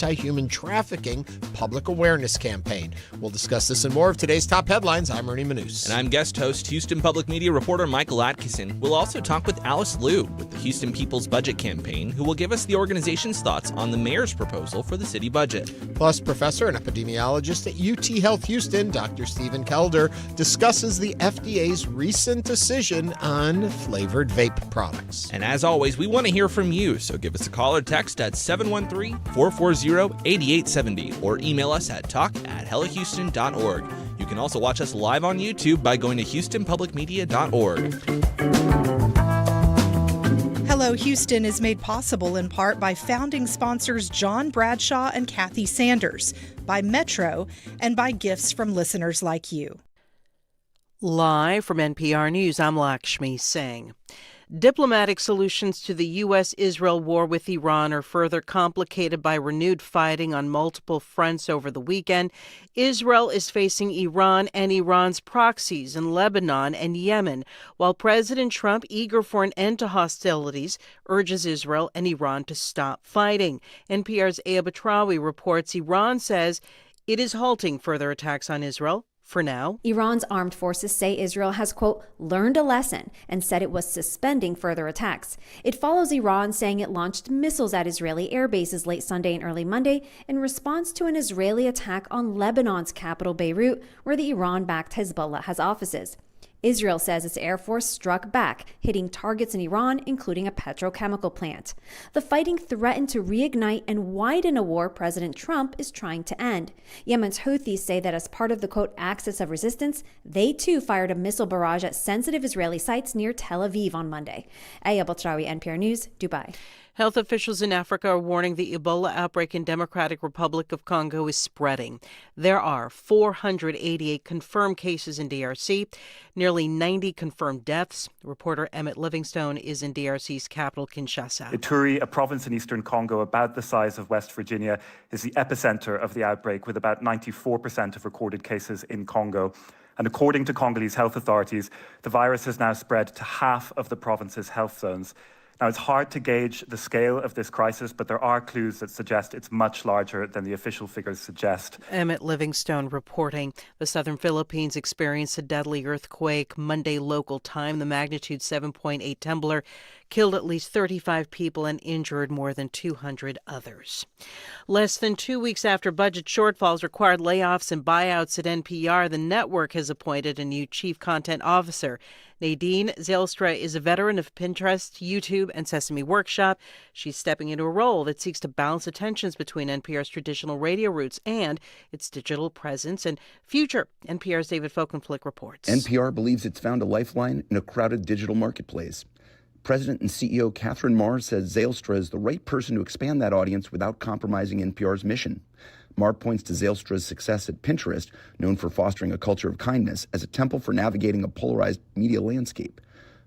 anti-human trafficking public awareness campaign. We'll discuss this and more of today's top headlines. I'm Ernie Manous. And I'm guest host, Houston Public Media reporter Michael Adkison. We'll also talk with Alice Liu with the Houston People's Budget Campaign, who will give us the organization's thoughts on the mayor's proposal for the city budget. Plus, professor and epidemiologist at UT Health Houston, Dr. Stephen Kelder, discusses the FDA's recent decision on flavored vape products. And as always, we want to hear from you, so give us a call or text at 713-440-8870 or email us at talk@hellohouston.org. You can also watch us live on YouTube by going to houstonpublicmedia.org. Hello Houston is made possible in part by founding sponsors John Bradshaw and Kathy Sanders, by Metro, and by gifts from listeners like you. Live from NPR News, I'm Lakshmi Singh. Diplomatic solutions to the U.S.-Israel war with Iran are further complicated by renewed fighting on multiple fronts over the weekend. Israel is facing Iran and Iran's proxies in Lebanon and Yemen, while President Trump, eager for an end to hostilities, urges Israel and Iran to stop fighting. NPR's Aya Batrawi reports Iran says it is halting further attacks on Israel. For now, Iran's armed forces say Israel has, quote, learned a lesson and said it was suspending further attacks. It follows Iran saying it launched missiles at Israeli air bases late Sunday and early Monday in response to an Israeli attack on Lebanon's capital, Beirut, where the Iran-backed Hezbollah has offices. Israel says its air force struck back, hitting targets in Iran, including a petrochemical plant. The fighting threatened to reignite and widen a war President Trump is trying to end. Yemen's Houthis say that as part of the, quote, axis of resistance, they too fired a missile barrage at sensitive Israeli sites near Tel Aviv on Monday. Aya Batrawi, NPR News, Dubai. Health officials in Africa are warning the Ebola outbreak in Democratic Republic of Congo is spreading. There are 488 confirmed cases in DRC, nearly 90 confirmed deaths. Reporter Emmett Livingstone is in DRC's capital, Kinshasa. Ituri, a province in eastern Congo about the size of West Virginia, is the epicenter of the outbreak, with about 94% of recorded cases in Congo. And according to Congolese health authorities, the virus has now spread to half of the province's health zones. Now, it's hard to gauge the scale of this crisis, but there are clues that suggest it's much larger than the official figures suggest. Emmett Livingstone reporting. The southern Philippines experienced a deadly earthquake Monday local time. The magnitude 7.8 trembler killed at least 35 people and injured more than 200 others. Less than 2 weeks after budget shortfalls required layoffs and buyouts at NPR, the network has appointed a new chief content officer. Nadine Zylstra is a veteran of Pinterest, YouTube, and Sesame Workshop. She's stepping into a role that seeks to balance the tensions between NPR's traditional radio roots and its digital presence and future. NPR's David Folkenflik reports. NPR believes it's found a lifeline in a crowded digital marketplace. President and CEO Catherine Marr says Zylstra is the right person to expand that audience without compromising NPR's mission. Marr points to Zylstra's success at Pinterest, known for fostering a culture of kindness, as a temple for navigating a polarized media landscape.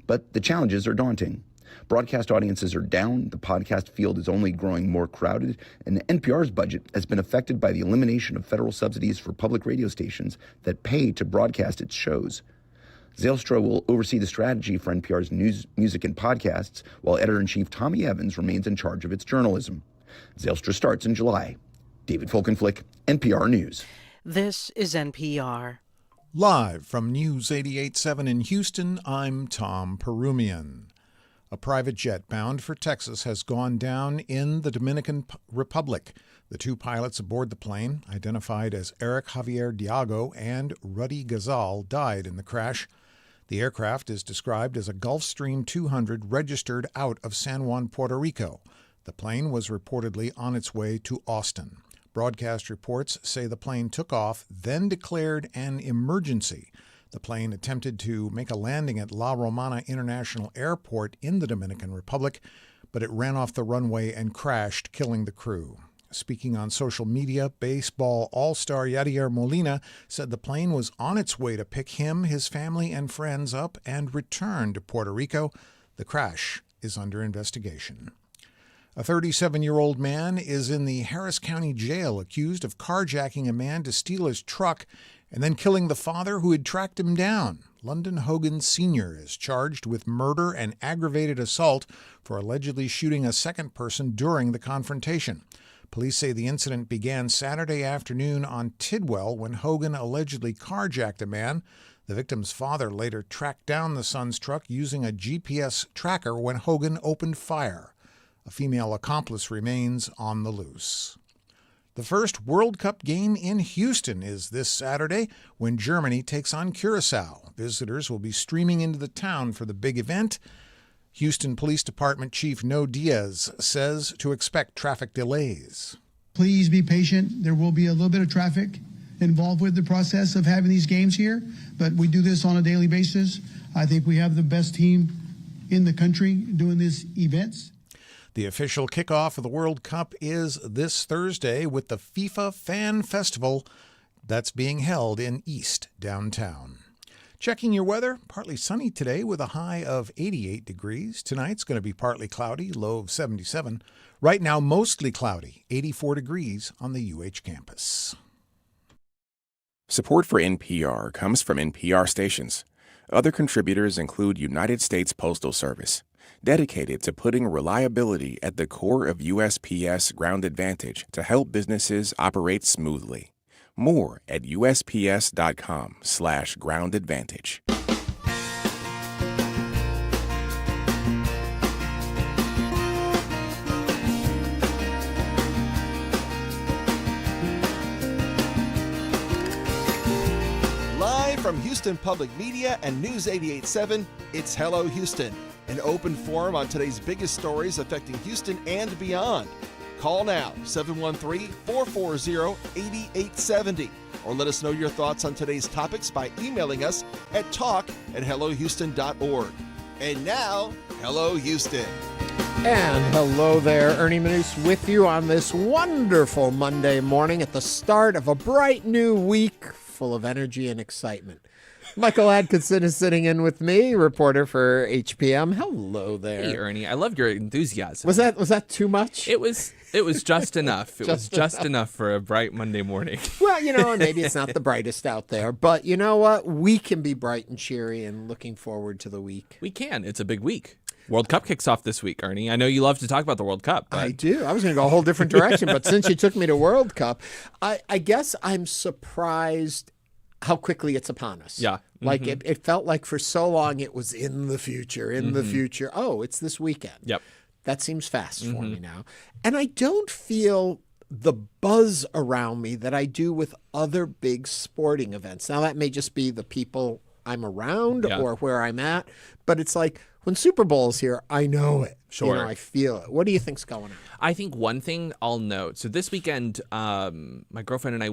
But the challenges are daunting. Broadcast audiences are down, the podcast field is only growing more crowded, and NPR's budget has been affected by the elimination of federal subsidies for public radio stations that pay to broadcast its shows. Zylstra will oversee the strategy for NPR's news, music, and podcasts, while editor-in-chief Tommy Evans remains in charge of its journalism. Zylstra starts in July. David Folkenflik, NPR News. This is NPR. Live from News 88.7 in Houston, I'm Tom Perumian. A private jet bound for Texas has gone down in the Dominican Republic. The two pilots aboard the plane, identified as Eric Javier Diago and Ruddy Gazal, died in the crash. The aircraft is described as a Gulfstream 200 registered out of San Juan, Puerto Rico. The plane was reportedly on its way to Austin. Broadcast reports say the plane took off, then declared an emergency. The plane attempted to make a landing at La Romana International Airport in the Dominican Republic, but it ran off the runway and crashed, killing the crew. Speaking on social media, baseball all-star Yadier Molina said the plane was on its way to pick him, his family, and friends up and return to Puerto Rico. The crash is under investigation. A 37-year-old man is in the Harris County Jail accused of carjacking a man to steal his truck and then killing the father who had tracked him down. London Hogan Sr. is charged with murder and aggravated assault for allegedly shooting a second person during the confrontation. Police say the incident began Saturday afternoon on Tidwell when Hogan allegedly carjacked a man. The victim's father later tracked down the son's truck using a GPS tracker when Hogan opened fire. A female accomplice remains on the loose. The first World Cup game in Houston is this Saturday when Germany takes on Curaçao. Visitors will be streaming into the town for the big event. Houston Police Department Chief No Diaz says to expect traffic delays. Please be patient. There will be a little bit of traffic involved with the process of having these games here, but we do this on a daily basis. I think we have the best team in the country doing these events. The official kickoff of the World Cup is this Thursday with the FIFA Fan Festival that's being held in East downtown. Checking your weather, partly sunny today with a high of 88 degrees. Tonight's going to be partly cloudy, low of 77. Right now, mostly cloudy, 84 degrees on the UH campus. Support for NPR comes from NPR stations. Other contributors include United States Postal Service, dedicated to putting reliability at the core of USPS Ground Advantage to help businesses operate smoothly. More at USPS.com/Ground Advantage. Live from Houston Public Media and News 88.7, it's Hello Houston, an open forum on today's biggest stories affecting Houston and beyond. Call now, 713-440-8870, or let us know your thoughts on today's topics by emailing us at talk@hellohouston.org. And now, Hello Houston. And hello there, Ernie Manous with you on this wonderful Monday morning at the start of a bright new week full of energy and excitement. Michael Adkison is sitting in with me, reporter for HPM. Hello there. Hey, Ernie. I love your enthusiasm. Was that too much? It was just enough. It was just enough for a bright Monday morning. Well, maybe it's not the brightest out there, but you know what? We can be bright and cheery and looking forward to the week. We can. It's a big week. World Cup kicks off this week, Ernie. I know you love to talk about the World Cup. But... I do. I was going to go a whole different direction, but since you took me to World Cup, I guess I'm surprised how quickly it's upon us. Yeah. Mm-hmm. Like it felt like for so long it was in the future, the future. Oh, it's this weekend. Yep. That seems fast for me now. And I don't feel the buzz around me that I do with other big sporting events. Now, that may just be the people I'm around or where I'm at, but it's like when Super Bowl's here, I know it. Sure. I feel it. What do you think's going on? I think one thing I'll note. So this weekend, my girlfriend and I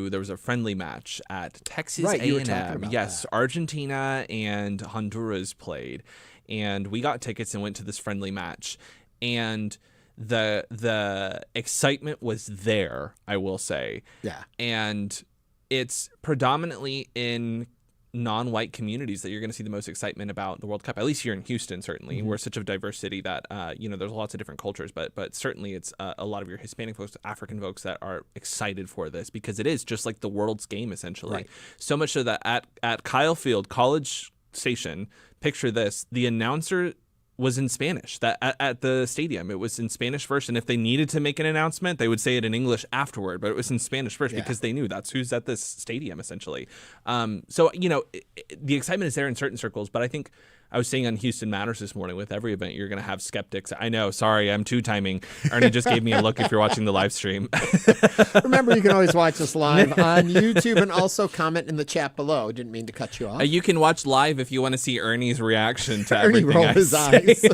there was a friendly match at Texas A&M. You were talking about that. Argentina and Honduras played. And we got tickets and went to this friendly match. And the excitement was there, I will say. Yeah. And it's predominantly in non-white communities that you're going to see the most excitement about the World Cup, at least here in Houston, certainly. We're such a diverse city that, there's lots of different cultures, but certainly it's a lot of your Hispanic folks, African folks that are excited for this because it is just like the world's game, essentially. Right. So much so that at Kyle Field, College Station, picture this, the announcer was in Spanish. That at the stadium, it was in Spanish first, and if they needed to make an announcement, they would say it in English afterward, but it was in Spanish first because they knew that's who's at this stadium, essentially. So the excitement is there in certain circles, but I think I was saying on Houston Matters this morning, with every event, you're going to have skeptics. I know, sorry, I'm two-timing. Ernie just gave me a look if you're watching the live stream. Remember, you can always watch us live on YouTube and also comment in the chat below. Didn't mean to cut you off. You can watch live if you want to see Ernie's reaction to Ernie everything rolled I his say. eyes.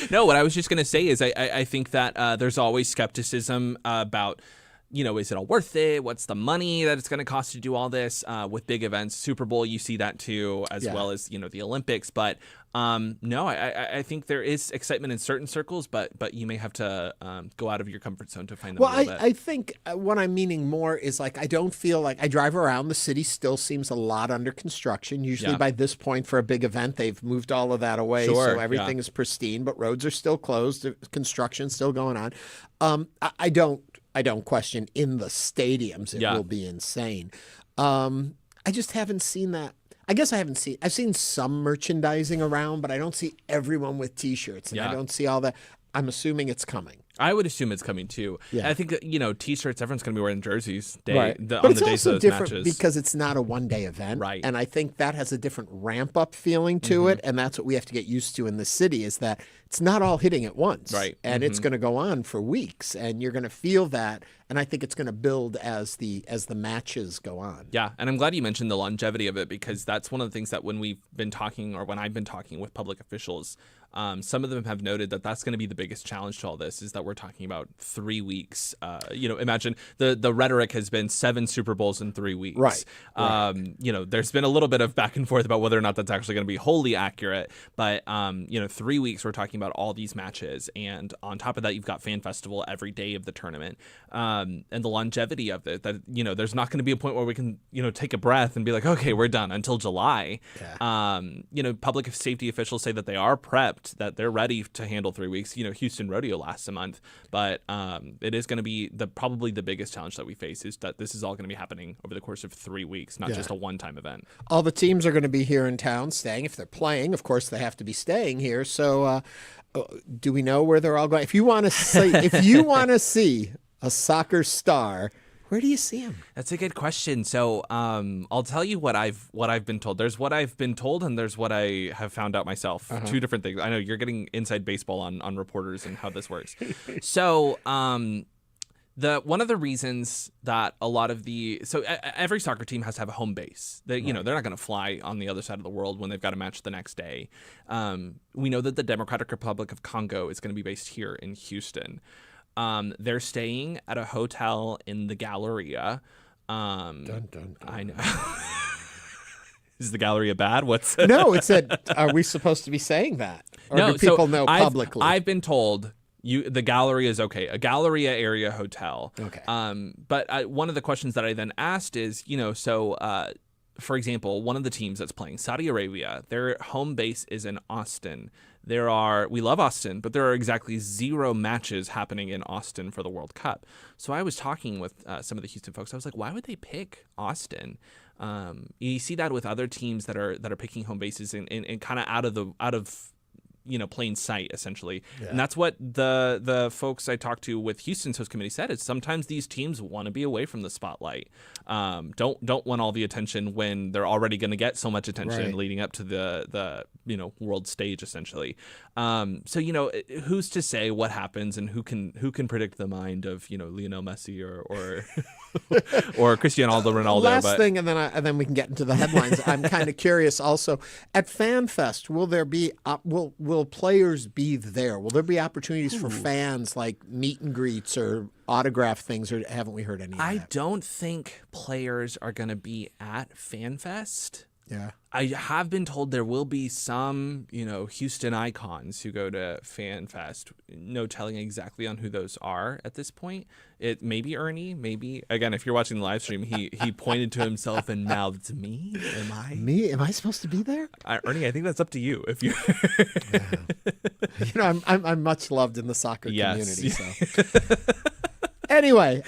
No, what I was just going to say is I think that there's always skepticism about, is it all worth it? What's the money that it's going to cost to do all this? With big events, Super Bowl, you see that too, as well as, the Olympics. But no, I think there is excitement in certain circles, but you may have to go out of your comfort zone to find them a little bit. I think what I'm meaning more is like I don't feel like I drive around. The city still seems a lot under construction. Usually by this point for a big event, they've moved all of that away. Sure, so everything is pristine, but roads are still closed. Construction's still going on. I don't question in the stadiums. It will be insane. I just haven't seen that. I guess I've seen some merchandising around, but I don't see everyone with T-shirts, and I don't see all that. I'm assuming it's coming. I would assume it's coming too. Yeah. I think that, T-shirts, everyone's going to be wearing jerseys But on it's the days also of those different matches. because it's not a one-day event. Right. And I think that has a different ramp-up feeling to it, and that's what we have to get used to in the city is that it's not all hitting at once. Right. And it's going to go on for weeks, and you're going to feel that, and I think it's going to build as the matches go on. Yeah, and I'm glad you mentioned the longevity of it because that's one of the things that when we've been talking or when I've been talking with public officials, some of them have noted that that's going to be the biggest challenge to all this is that we're talking about 3 weeks. Imagine the rhetoric has been 7 Super Bowls in 3 weeks. Right. There's been a little bit of back and forth about whether or not that's actually going to be wholly accurate. But, 3 weeks, we're talking about all these matches. And on top of that, you've got Fan Festival every day of the tournament. And the longevity of it, that, there's not going to be a point where we can, take a breath and be like, okay, we're done until July. Yeah. Public safety officials say that they are prepped, that they're ready to handle 3 weeks. Houston Rodeo lasts a month, but it is going to be probably the biggest challenge that we face is that this is all going to be happening over the course of 3 weeks, not just a one-time event. All the teams are going to be here in town staying. If they're playing, of course, they have to be staying here. So do we know where they're all going? If you want to see a soccer star, where do you see him? That's a good question. So I'll tell you what I've been told. There's what I've been told and there's what I have found out myself. Two different things. I know you're getting inside baseball on reporters and how this works. So one of the reasons that a lot of every soccer team has to have a home base. They're not going to fly on the other side of the world when they've got a match the next day. We know that the Democratic Republic of Congo is going to be based here in Houston. They're staying at a hotel in the Galleria. Dun, dun, dun. I know. Is the Galleria bad? No, it said, are we supposed to be saying that? Or do people know publicly? I've been told the Galleria is okay. A Galleria area hotel. Okay. But one of the questions that I then asked is, for example, one of the teams that's playing, Saudi Arabia, their home base is in Austin. We love Austin, but there are exactly 0 matches happening in Austin for the World Cup. So I was talking with some of the Houston folks. I was like, why would they pick Austin? You see that with other teams that are picking home bases and kind of out of plain sight, essentially. Yeah. And that's what the folks I talked to with Houston's host committee said is sometimes these teams want to be away from the spotlight. Don't want all the attention when they're already going to get so much attention leading up to the world stage, essentially. So who's to say what happens and who can predict the mind of Lionel Messi or or Cristiano Ronaldo. Last thing, and then we can get into the headlines. I'm kind of curious also at FanFest. Will there be will players be there? Will there be opportunities for fans like meet and greets or autograph things, or haven't we heard any of that? I don't think players are going to be at FanFest. Yeah. I have been told there will be some, Houston icons who go to FanFest. No telling exactly on who those are at this point. It may be Ernie, maybe. Again, if you're watching the live stream, he pointed to himself and mouthed, "Me? Am I? Me? Am I supposed to be there?" Ernie, I think that's up to you. If you, I'm much loved in the soccer community. So anyway,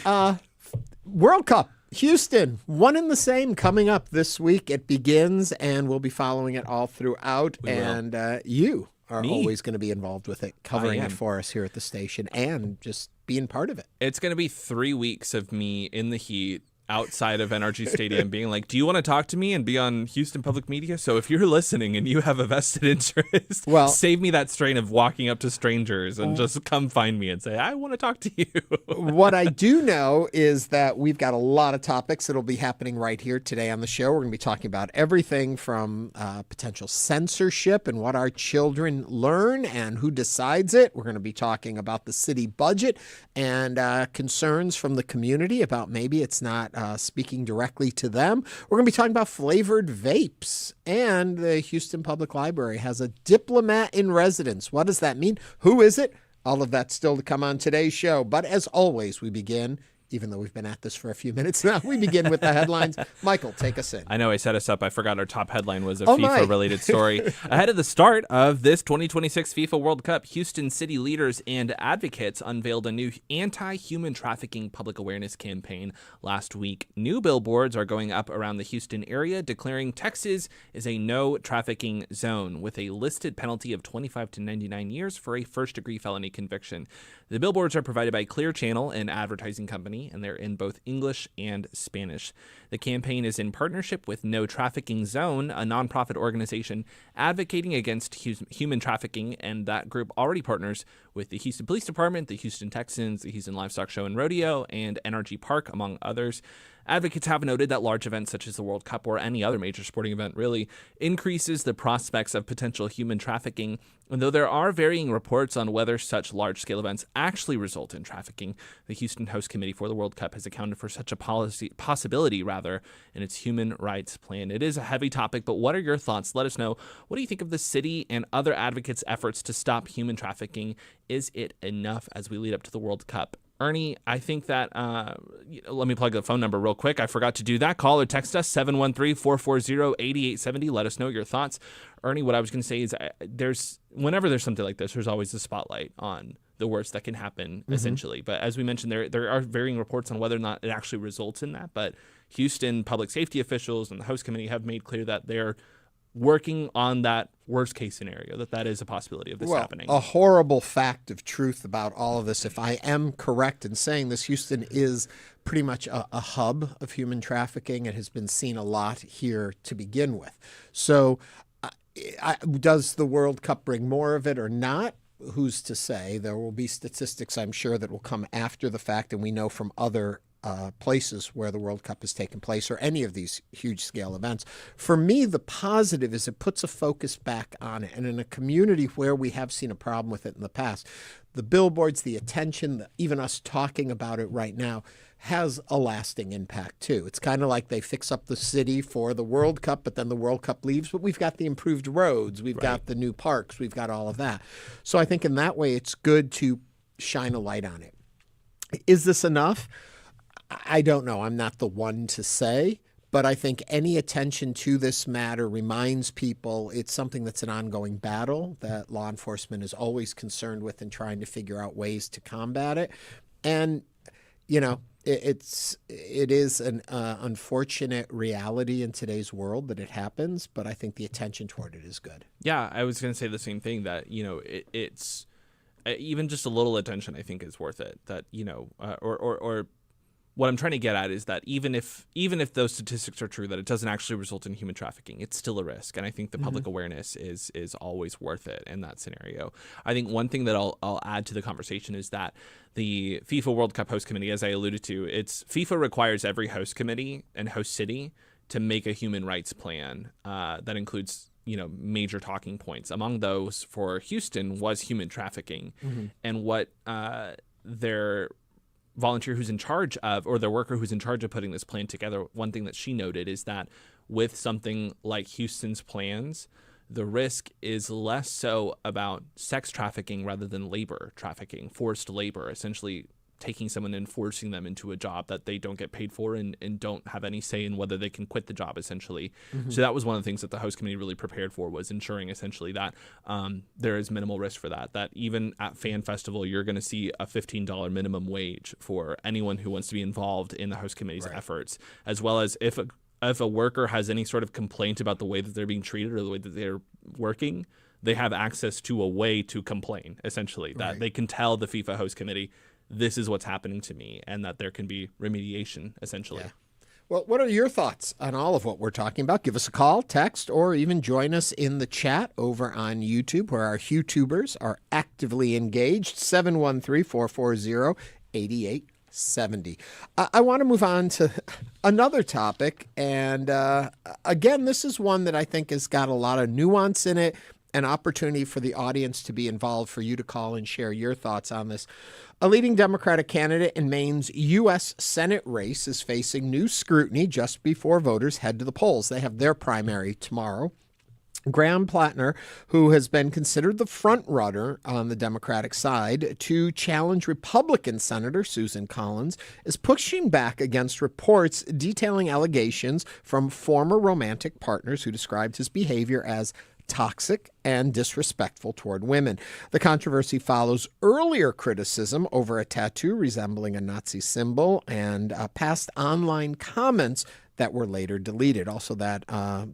World Cup. Houston, one and the same coming up this week. It begins, and we'll be following it all throughout. And you are always going to be involved with it, covering it for us here at the station and just being part of it. It's going to be 3 weeks of me in the heat outside of NRG Stadium being like, do you want to talk to me and be on Houston Public Media? So if you're listening and you have a vested interest, save me that strain of walking up to strangers and just come find me and say, I want to talk to you. What I do know is that we've got a lot of topics that'll be happening right here today on the show. We're going to be talking about everything from potential censorship and what our children learn and who decides it. We're going to be talking about the city budget and concerns from the community about maybe it's not speaking directly to them. We're going to be talking about flavored vapes, and the Houston Public Library has a Diplomat-in-Residence. What does that mean? Who is it? All of that still to come on today's show. But as always, we begin even though we've been at this for a few minutes now. We begin with the headlines. Michael, take us in. I know I set us up. I forgot our top headline was a Oh, FIFA-related story. Ahead of the start of this 2026 FIFA World Cup, Houston city leaders and advocates unveiled a new anti-human trafficking public awareness campaign last week. New billboards are going up around the Houston area, declaring Texas is a no trafficking zone with a listed penalty of 25 to 99 years for a first-degree felony conviction. The billboards are provided by Clear Channel, an advertising company, and they're in both English and Spanish. The campaign is in partnership with No Trafficking Zone, a nonprofit organization advocating against human trafficking, and that group already partners with the Houston Police Department, the Houston Texans, the Houston Livestock Show and Rodeo, and NRG Park, among others. Advocates have noted that large events such as the World Cup or any other major sporting event really increases the prospects of potential human trafficking. And though there are varying reports on whether such large-scale events actually result in trafficking, the Houston Host Committee for the World Cup has accounted for such a possibility in its human rights plan. It is a heavy topic, but what are your thoughts? Let us know. What do you think of the city and other advocates' efforts to stop human trafficking? Is it enough as we lead up to the World Cup? Ernie, I think that, let me plug the phone number real quick. I forgot to do that. Call or text us, 713-440-8870. Let us know your thoughts. Ernie, what I was going to say is whenever there's something like this, there's always a spotlight on the worst that can happen, essentially. But as we mentioned, there are varying reports on whether or not it actually results in that. But Houston public safety officials and the host committee have made clear that they're working on that worst case scenario, that is a possibility of this happening. A horrible fact of truth about all of this, if I am correct in saying this, Houston is pretty much a hub of human trafficking. It has been seen a lot here to begin with. So does the World Cup bring more of it or not? Who's to say? There will be statistics, I'm sure, that will come after the fact, and we know from other places where the World Cup has taken place or any of these huge scale events. For me, the positive is it puts a focus back on it. And in a community where we have seen a problem with it in the past, the billboards, the attention, even us talking about it right now has a lasting impact too. It's kind of like they fix up the city for the World Cup, but then the World Cup leaves, but we've got the improved roads, we've got the new parks, we've got all of that. So I think in that way, it's good to shine a light on it. Is this enough? I don't know. I'm not the one to say, but I think any attention to this matter reminds people it's something that's an ongoing battle that law enforcement is always concerned with and trying to figure out ways to combat it. And, you know, it is an unfortunate reality in today's world that it happens, but I think the attention toward it is good. Yeah, I was going to say the same thing, that, you know, it's even just a little attention, I think, is worth it. That, you know, or what I'm trying to get at is that even if those statistics are true, that it doesn't actually result in human trafficking, it's still a risk. And I think the public awareness is always worth it in that scenario. I think one thing that I'll add to the conversation is that the FIFA World Cup host committee, as I alluded to, FIFA requires every host committee and host city to make a human rights plan that includes, you know, major talking points. Among those for Houston was human trafficking, and what their volunteer who's in charge of, or their worker who's in charge of putting this plan together, one thing that she noted is that with something like Houston's plans, the risk is less so about sex trafficking rather than labor trafficking, forced labor, essentially taking someone and forcing them into a job that they don't get paid for and don't have any say in whether they can quit the job, essentially. So that was one of the things that the host committee really prepared for, was ensuring essentially that there is minimal risk for that even at Fan Festival, you're going to see a $15 minimum wage for anyone who wants to be involved in the host committee's efforts, as well as if a worker has any sort of complaint about the way that they're being treated or the way that they're working, they have access to a way to complain, essentially, that they can tell the FIFA host committee, this is what's happening to me, and that there can be remediation, essentially. Yeah. Well, what are your thoughts on all of what we're talking about? Give us a call, text, or even join us in the chat over on YouTube, where our HuTubers are actively engaged, 713-440-8870. I want to move on to another topic, and again, this is one that I think has got a lot of nuance in it, an opportunity for the audience to be involved, for you to call and share your thoughts on this. A leading Democratic candidate in Maine's U.S. Senate race is facing new scrutiny just before voters head to the polls. They have their primary tomorrow. Graham Plattner, who has been considered the front runner on the Democratic side to challenge Republican Senator Susan Collins, is pushing back against reports detailing allegations from former romantic partners who described his behavior as toxic and disrespectful toward women. The controversy follows earlier criticism over a tattoo resembling a Nazi symbol and past online comments that were later deleted. Also, that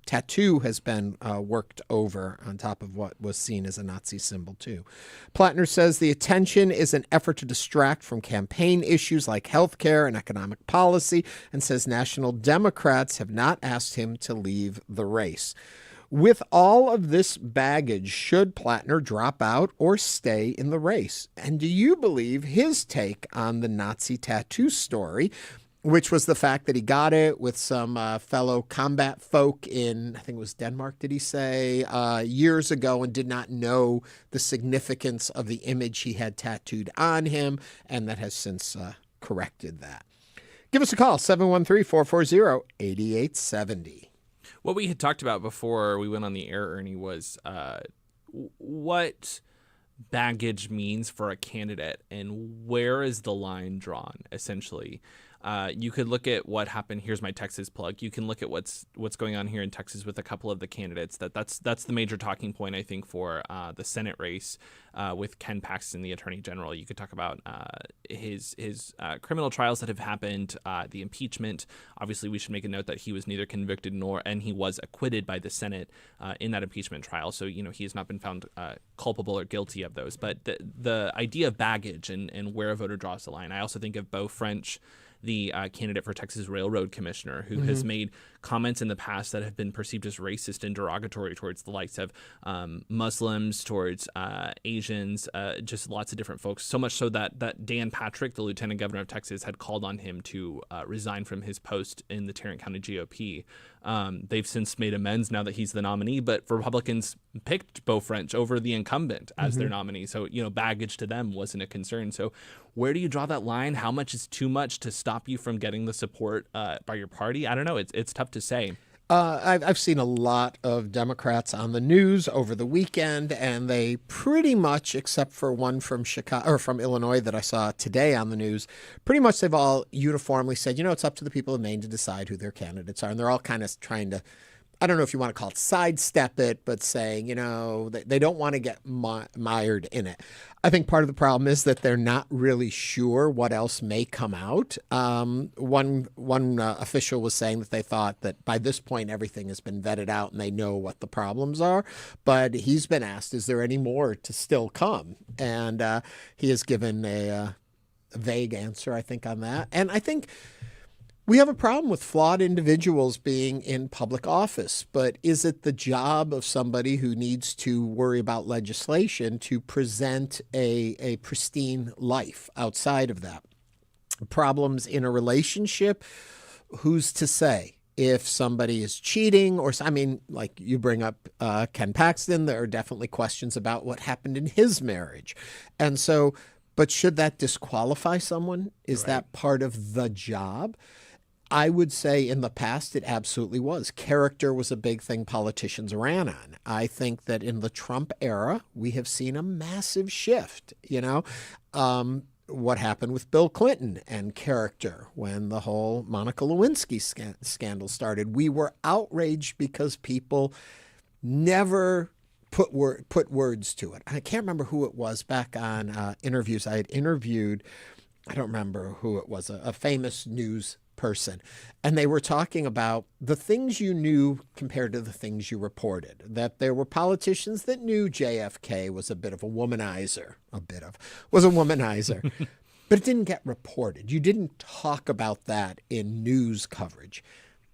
tattoo has been worked over on top of what was seen as a Nazi symbol, too. Plattner says the attention is an effort to distract from campaign issues like health care and economic policy, and says national Democrats have not asked him to leave the race. With all of this baggage, should Plattner drop out or stay in the race? And do you believe his take on the Nazi tattoo story, which was the fact that he got it with some fellow combat folk in, I think it was Denmark, did he say, years ago, and did not know the significance of the image he had tattooed on him, and that has since corrected that. Give us a call, 713-440-8870. What we had talked about before we went on the air, Ernie, was what baggage means for a candidate and where is the line drawn, essentially. You could look at what happened. Here's my Texas plug. You can look at what's going on here in Texas with a couple of the candidates. That's the major talking point, I think, for the Senate race with Ken Paxton, the Attorney General. You could talk about his criminal trials that have happened, the impeachment. Obviously, we should make a note that he was neither convicted and he was acquitted by the Senate in that impeachment trial. So, he has not been found culpable or guilty of those. But the idea of baggage and where a voter draws the line. I also think of Beau French, the candidate for Texas Railroad Commissioner, who has made comments in the past that have been perceived as racist and derogatory towards the likes of Muslims, towards Asians, just lots of different folks. So much so that Dan Patrick, the Lieutenant Governor of Texas, had called on him to resign from his post in the Tarrant County GOP. They've since made amends now that he's the nominee, but Republicans picked Beau French over the incumbent as their nominee. So, baggage to them wasn't a concern. So where do you draw that line? How much is too much to stop you from getting the support by your party? I don't know. It's tough to say. I've seen a lot of Democrats on the news over the weekend, and they pretty much, except for one from Chicago or from Illinois that I saw today on the news, pretty much they've all uniformly said, it's up to the people of Maine to decide who their candidates are. And they're all kind of trying to, I don't know if you want to call it sidestep it, but saying, they don't want to get mired in it. I think part of the problem is that they're not really sure what else may come out. One official was saying that they thought that by this point everything has been vetted out and they know what the problems are. But he's been asked, is there any more to still come? And he has given a vague answer, I think, on that. And I think we have a problem with flawed individuals being in public office, but is it the job of somebody who needs to worry about legislation to present a pristine life outside of that? Problems in a relationship, who's to say? If somebody is cheating like you bring up Ken Paxton, there are definitely questions about what happened in his marriage. And so, but should that disqualify someone? Is that part of the job? I would say in the past it absolutely was. Character was a big thing politicians ran on. I think that in the Trump era, we have seen a massive shift. What happened with Bill Clinton and character when the whole Monica Lewinsky scandal started. We were outraged because people never put words to it. I can't remember who it was back on interviews. I had interviewed, I don't remember who it was, a famous news person. And they were talking about the things you knew compared to the things you reported, that there were politicians that knew JFK was a bit of a womanizer, but it didn't get reported. You didn't talk about that in news coverage.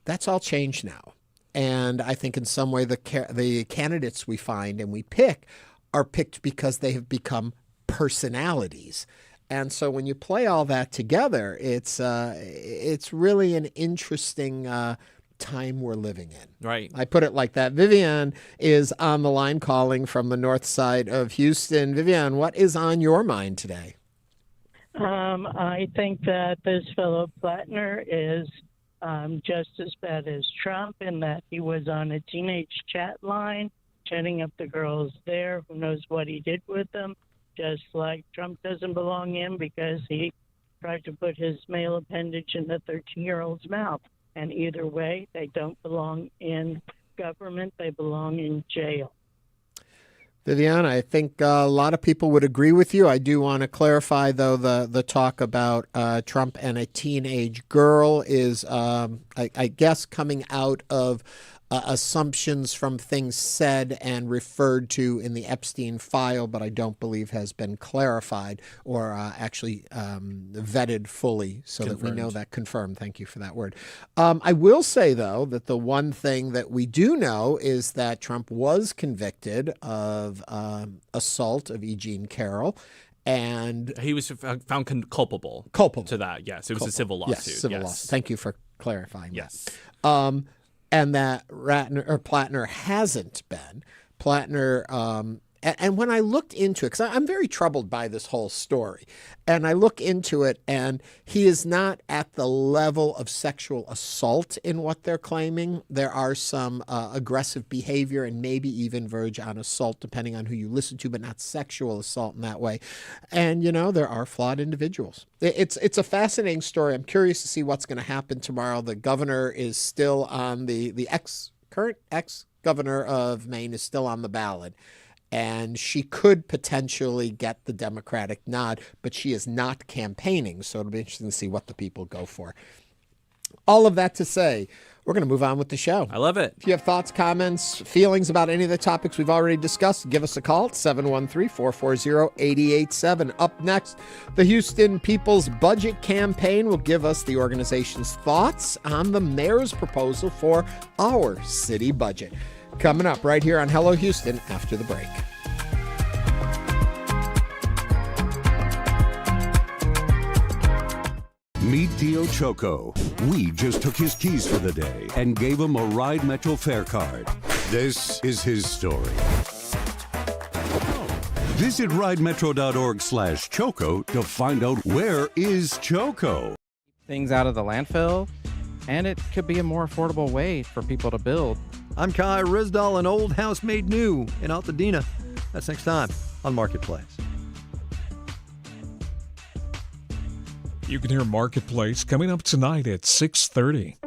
That's all changed now. And I think in some way the candidates we find and we pick are picked because they have become personalities. And so when you play all that together, it's really an interesting time we're living in. Right. I put it like that. Vivian is on the line calling from the north side of Houston. Vivian, what is on your mind today? I think that this fellow Plattner is just as bad as Trump in that he was on a teenage chat line chatting up the girls there. Who knows what he did with them? Just like Trump doesn't belong in because he tried to put his male appendage in the 13-year-old's mouth. And either way, they don't belong in government. They belong in jail. Vivian, I think a lot of people would agree with you. I do want to clarify, though, the talk about Trump and a teenage girl is, I guess, coming out of assumptions from things said and referred to in the Epstein file, but I don't believe has been clarified or actually vetted fully so confirmed. That we know that confirmed. Thank you for that word. I will say, though, that the one thing that we do know is that Trump was convicted of assault of E. Jean Carroll. And he was found culpable to that. Yes, it was a civil lawsuit. Yes, civil lawsuit. Thank you for clarifying. Yes. And that Plattner hasn't been. Plattner, and when I looked into it, because I'm very troubled by this whole story, and I look into it, and he is not at the level of sexual assault in what they're claiming. There are some aggressive behavior and maybe even verge on assault, depending on who you listen to, but not sexual assault in that way. And, there are flawed individuals. It's a fascinating story. I'm curious to see what's going to happen tomorrow. The governor is still on the current ex-governor of Maine is still on the ballot. And she could potentially get the Democratic nod, but she is not campaigning. So it'll be interesting to see what the people go for. All of that to say, we're going to move on with the show. I love it. If you have thoughts, comments, feelings about any of the topics we've already discussed, give us a call at 713-440-8887. Up next, the Houston People's Budget Campaign will give us the organization's thoughts on the mayor's proposal for our city budget. Coming up right here on Hello Houston after the break. Meet Dio Choco. We just took his keys for the day and gave him a Ride Metro fare card. This is his story. Visit ridemetro.org/Choco to find out where is Choco. Things out of the landfill, and it could be a more affordable way for people to build. I'm Kai Rizdal, an old house made new in Altadena. That's next time on Marketplace. You can hear Marketplace coming up tonight at 6:30.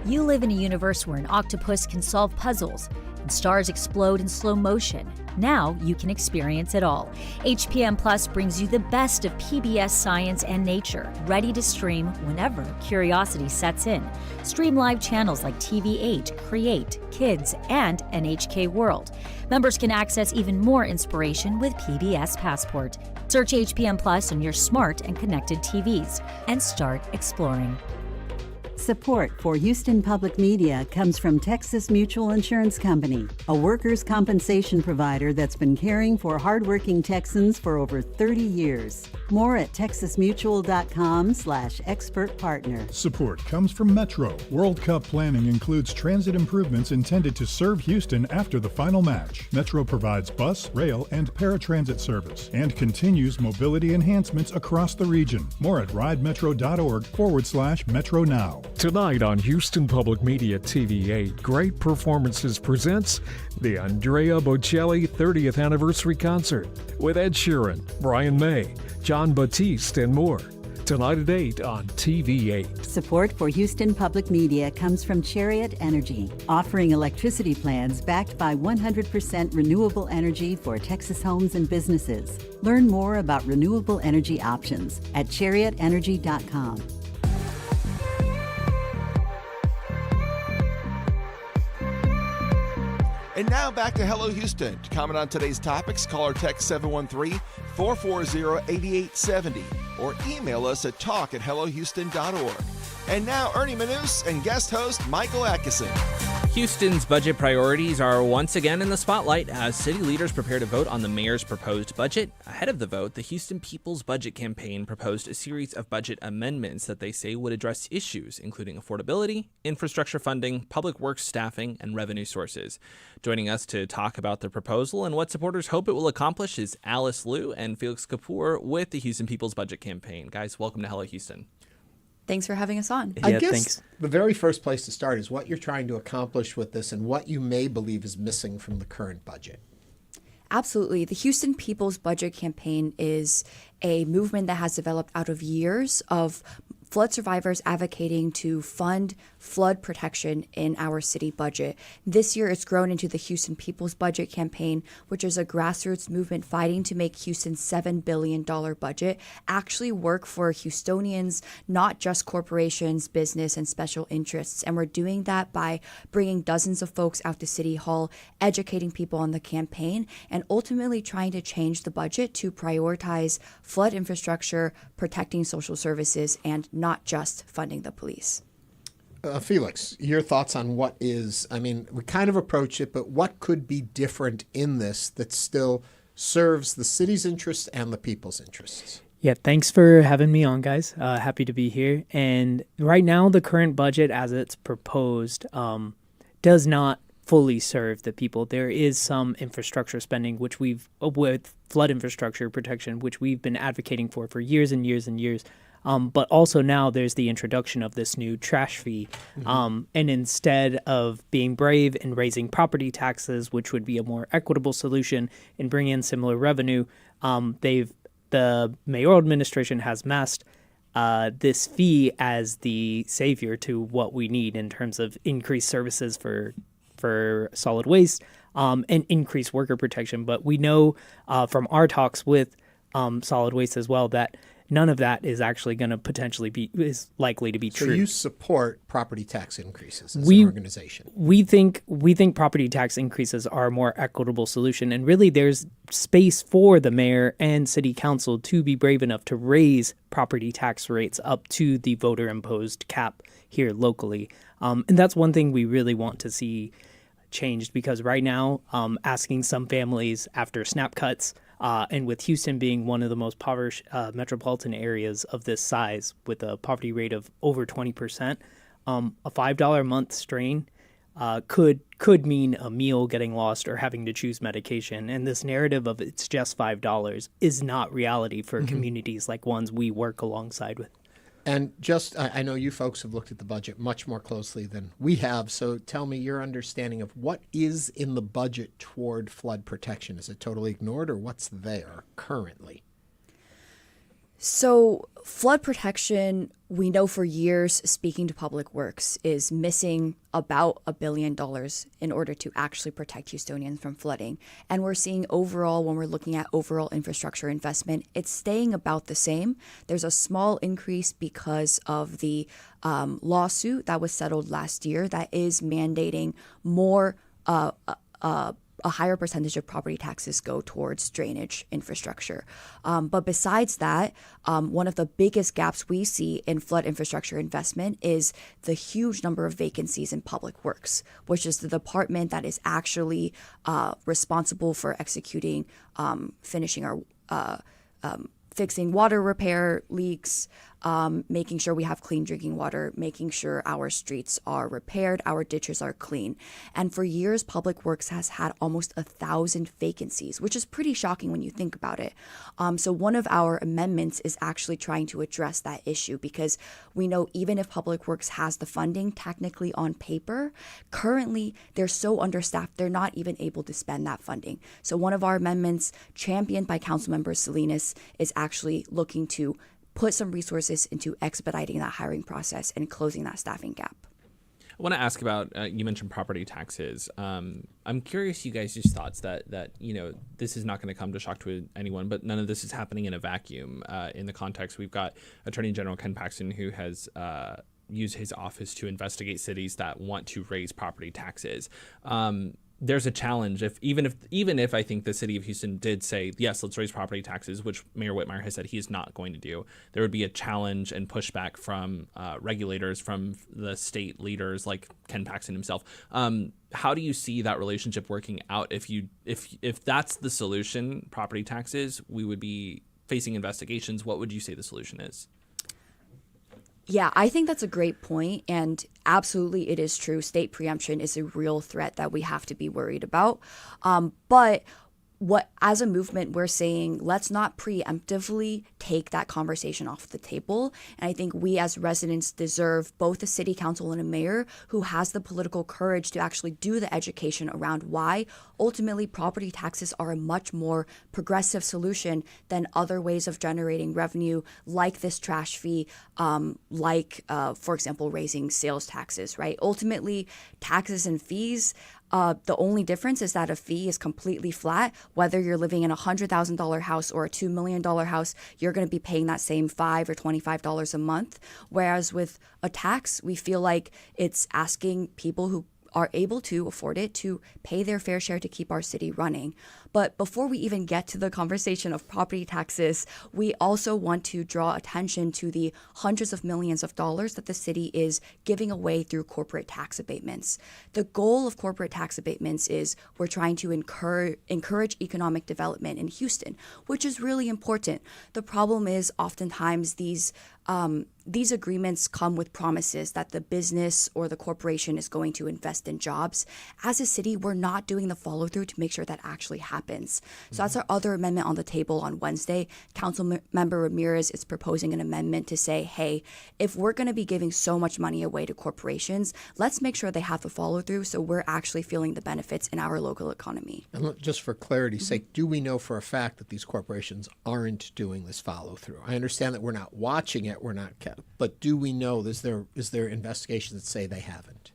You live in a universe where an octopus can solve puzzles and stars explode in slow motion. Now you can experience it all. HPM Plus brings you the best of PBS science and nature, ready to stream whenever curiosity sets in. Stream live channels like TV8, Create, Kids, and NHK World. Members can access even more inspiration with PBS Passport. Search HPM Plus on your smart and connected TVs and start exploring. Support for Houston Public Media comes from Texas Mutual Insurance Company, a workers' compensation provider that's been caring for hardworking Texans for over 30 years. More at texasmutual.com/expert partner. Support comes from Metro. World Cup planning includes transit improvements intended to serve Houston after the final match. Metro provides bus, rail, and paratransit service and continues mobility enhancements across the region. More at ridemetro.org/Metro now. Tonight on Houston Public Media TV8, Great Performances presents the Andrea Bocelli 30th Anniversary Concert with Ed Sheeran, Brian May, John Batiste, and more. Tonight at 8 on TV8. Support for Houston Public Media comes from Chariot Energy, offering electricity plans backed by 100% renewable energy for Texas homes and businesses. Learn more about renewable energy options at chariotenergy.com. And now back to Hello Houston. To comment on today's topics, call or text 713-440-8870 or email us at talk@hellohouston.org. And now Ernie Manous and guest host Michael Adkison. Houston's budget priorities are once again in the spotlight as city leaders prepare to vote on the mayor's proposed budget. Ahead of the vote, the Houston People's Budget Campaign proposed a series of budget amendments that they say would address issues including affordability, infrastructure funding, public works staffing, and revenue sources. Joining us to talk about the proposal and what supporters hope it will accomplish is Alice Liu and Felix Kapoor with the Houston People's Budget Campaign. Guys, welcome to Hello Houston. Thanks for having us on. I guess the very first place to start is what you're trying to accomplish with this and what you may believe is missing from the current budget. Absolutely. The Houston People's Budget Campaign is a movement that has developed out of years of flood survivors advocating to fund flood protection in our city budget. This year, it's grown into the Houston People's Budget Campaign, which is a grassroots movement fighting to make Houston's $7 billion budget actually work for Houstonians, not just corporations, business, and special interests. And we're doing that by bringing dozens of folks out to City Hall, educating people on the campaign, and ultimately trying to change the budget to prioritize flood infrastructure, protecting social services, and not just funding the police. Felix, your thoughts on what is, I mean, we kind of approach it, but what could be different in this that still serves the city's interests and the people's interests? Yeah, thanks for having me on, guys. Happy to be here. And right now, the current budget as it's proposed does not fully serve the people. There is some infrastructure spending, with flood infrastructure protection, which we've been advocating for years and years and years. But also now there's the introduction of this new trash fee. And instead of being brave and raising property taxes, which would be a more equitable solution and bring in similar revenue, the mayoral administration has masked this fee as the savior to what we need in terms of increased services for solid waste and increased worker protection. But we know from our talks with solid waste as well that none of that is actually going to is likely to be true. So you support property tax increases as an organization? We think property tax increases are a more equitable solution. And really there's space for the mayor and city council to be brave enough to raise property tax rates up to the voter imposed cap here locally. And that's one thing we really want to see changed, because right now asking some families after SNAP cuts, and with Houston being one of the most impoverished metropolitan areas of this size, with a poverty rate of over 20%, a $5 a month strain could mean a meal getting lost or having to choose medication. And this narrative of it's just $5 is not reality for communities like ones we work alongside with. And I know you folks have looked at the budget much more closely than we have, so tell me your understanding of what is in the budget toward flood protection. Is it totally ignored, or what's there currently? So flood protection, we know for years, speaking to Public Works, is missing about $1 billion in order to actually protect Houstonians from flooding. And we're seeing overall, when we're looking at overall infrastructure investment, it's staying about the same. There's a small increase because of the lawsuit that was settled last year that is mandating more a higher percentage of property taxes go towards drainage infrastructure. But besides that, one of the biggest gaps we see in flood infrastructure investment is the huge number of vacancies in Public Works, which is the department that is actually responsible for executing, finishing our fixing water repair leaks, making sure we have clean drinking water, making sure our streets are repaired, our ditches are clean. And for years, Public Works has had almost 1,000 vacancies, which is pretty shocking when you think about it. So one of our amendments is actually trying to address that issue, because we know even if Public Works has the funding, technically on paper, currently they're so understaffed, they're not even able to spend that funding. So one of our amendments, championed by Councilmember Salinas, is actually looking to put some resources into expediting that hiring process and closing that staffing gap. I want to ask about, you mentioned property taxes. I'm curious you guys' thoughts that this is not going to come to shock to anyone, but none of this is happening in a vacuum. In the context, we've got Attorney General Ken Paxton, who has used his office to investigate cities that want to raise property taxes. There's a challenge even if I think the city of Houston did say, yes, let's raise property taxes, which Mayor Whitmire has said he is not going to do, there would be a challenge and pushback from regulators, from the state leaders like Ken Paxton himself. How do you see that relationship working out? If that's the solution, property taxes, we would be facing investigations. What would you say the solution is? Yeah, I think that's a great point, and absolutely it is true. State preemption is a real threat that we have to be worried about. But as a movement, we're saying let's not preemptively take that conversation off the table. And I think we as residents deserve both a city council and a mayor who has the political courage to actually do the education around why ultimately property taxes are a much more progressive solution than other ways of generating revenue, like this trash fee, for example, raising sales taxes, right? Ultimately, taxes and fees, the only difference is that a fee is completely flat. Whether you're living in a $100,000 house or a $2 million house, you're going to be paying that same $5 or $25 a month. Whereas with a tax, we feel like it's asking people who are able to afford it to pay their fair share to keep our city running. But before we even get to the conversation of property taxes, we also want to draw attention to the hundreds of millions of dollars that the city is giving away through corporate tax abatements. The goal of corporate tax abatements is we're trying to encourage economic development in Houston, which is really important. The problem is oftentimes these agreements come with promises that the business or the corporation is going to invest in jobs. As a city, we're not doing the follow through to make sure that actually happens. So that's our other amendment on the table on Wednesday. Councilmember Ramirez is proposing an amendment to say, hey, if we're going to be giving so much money away to corporations, let's make sure they have the follow through so we're actually feeling the benefits in our local economy. And just for clarity's sake, do we know for a fact that these corporations aren't doing this follow through? I understand that we're not watching it, but do we know, is there investigations that say they haven't?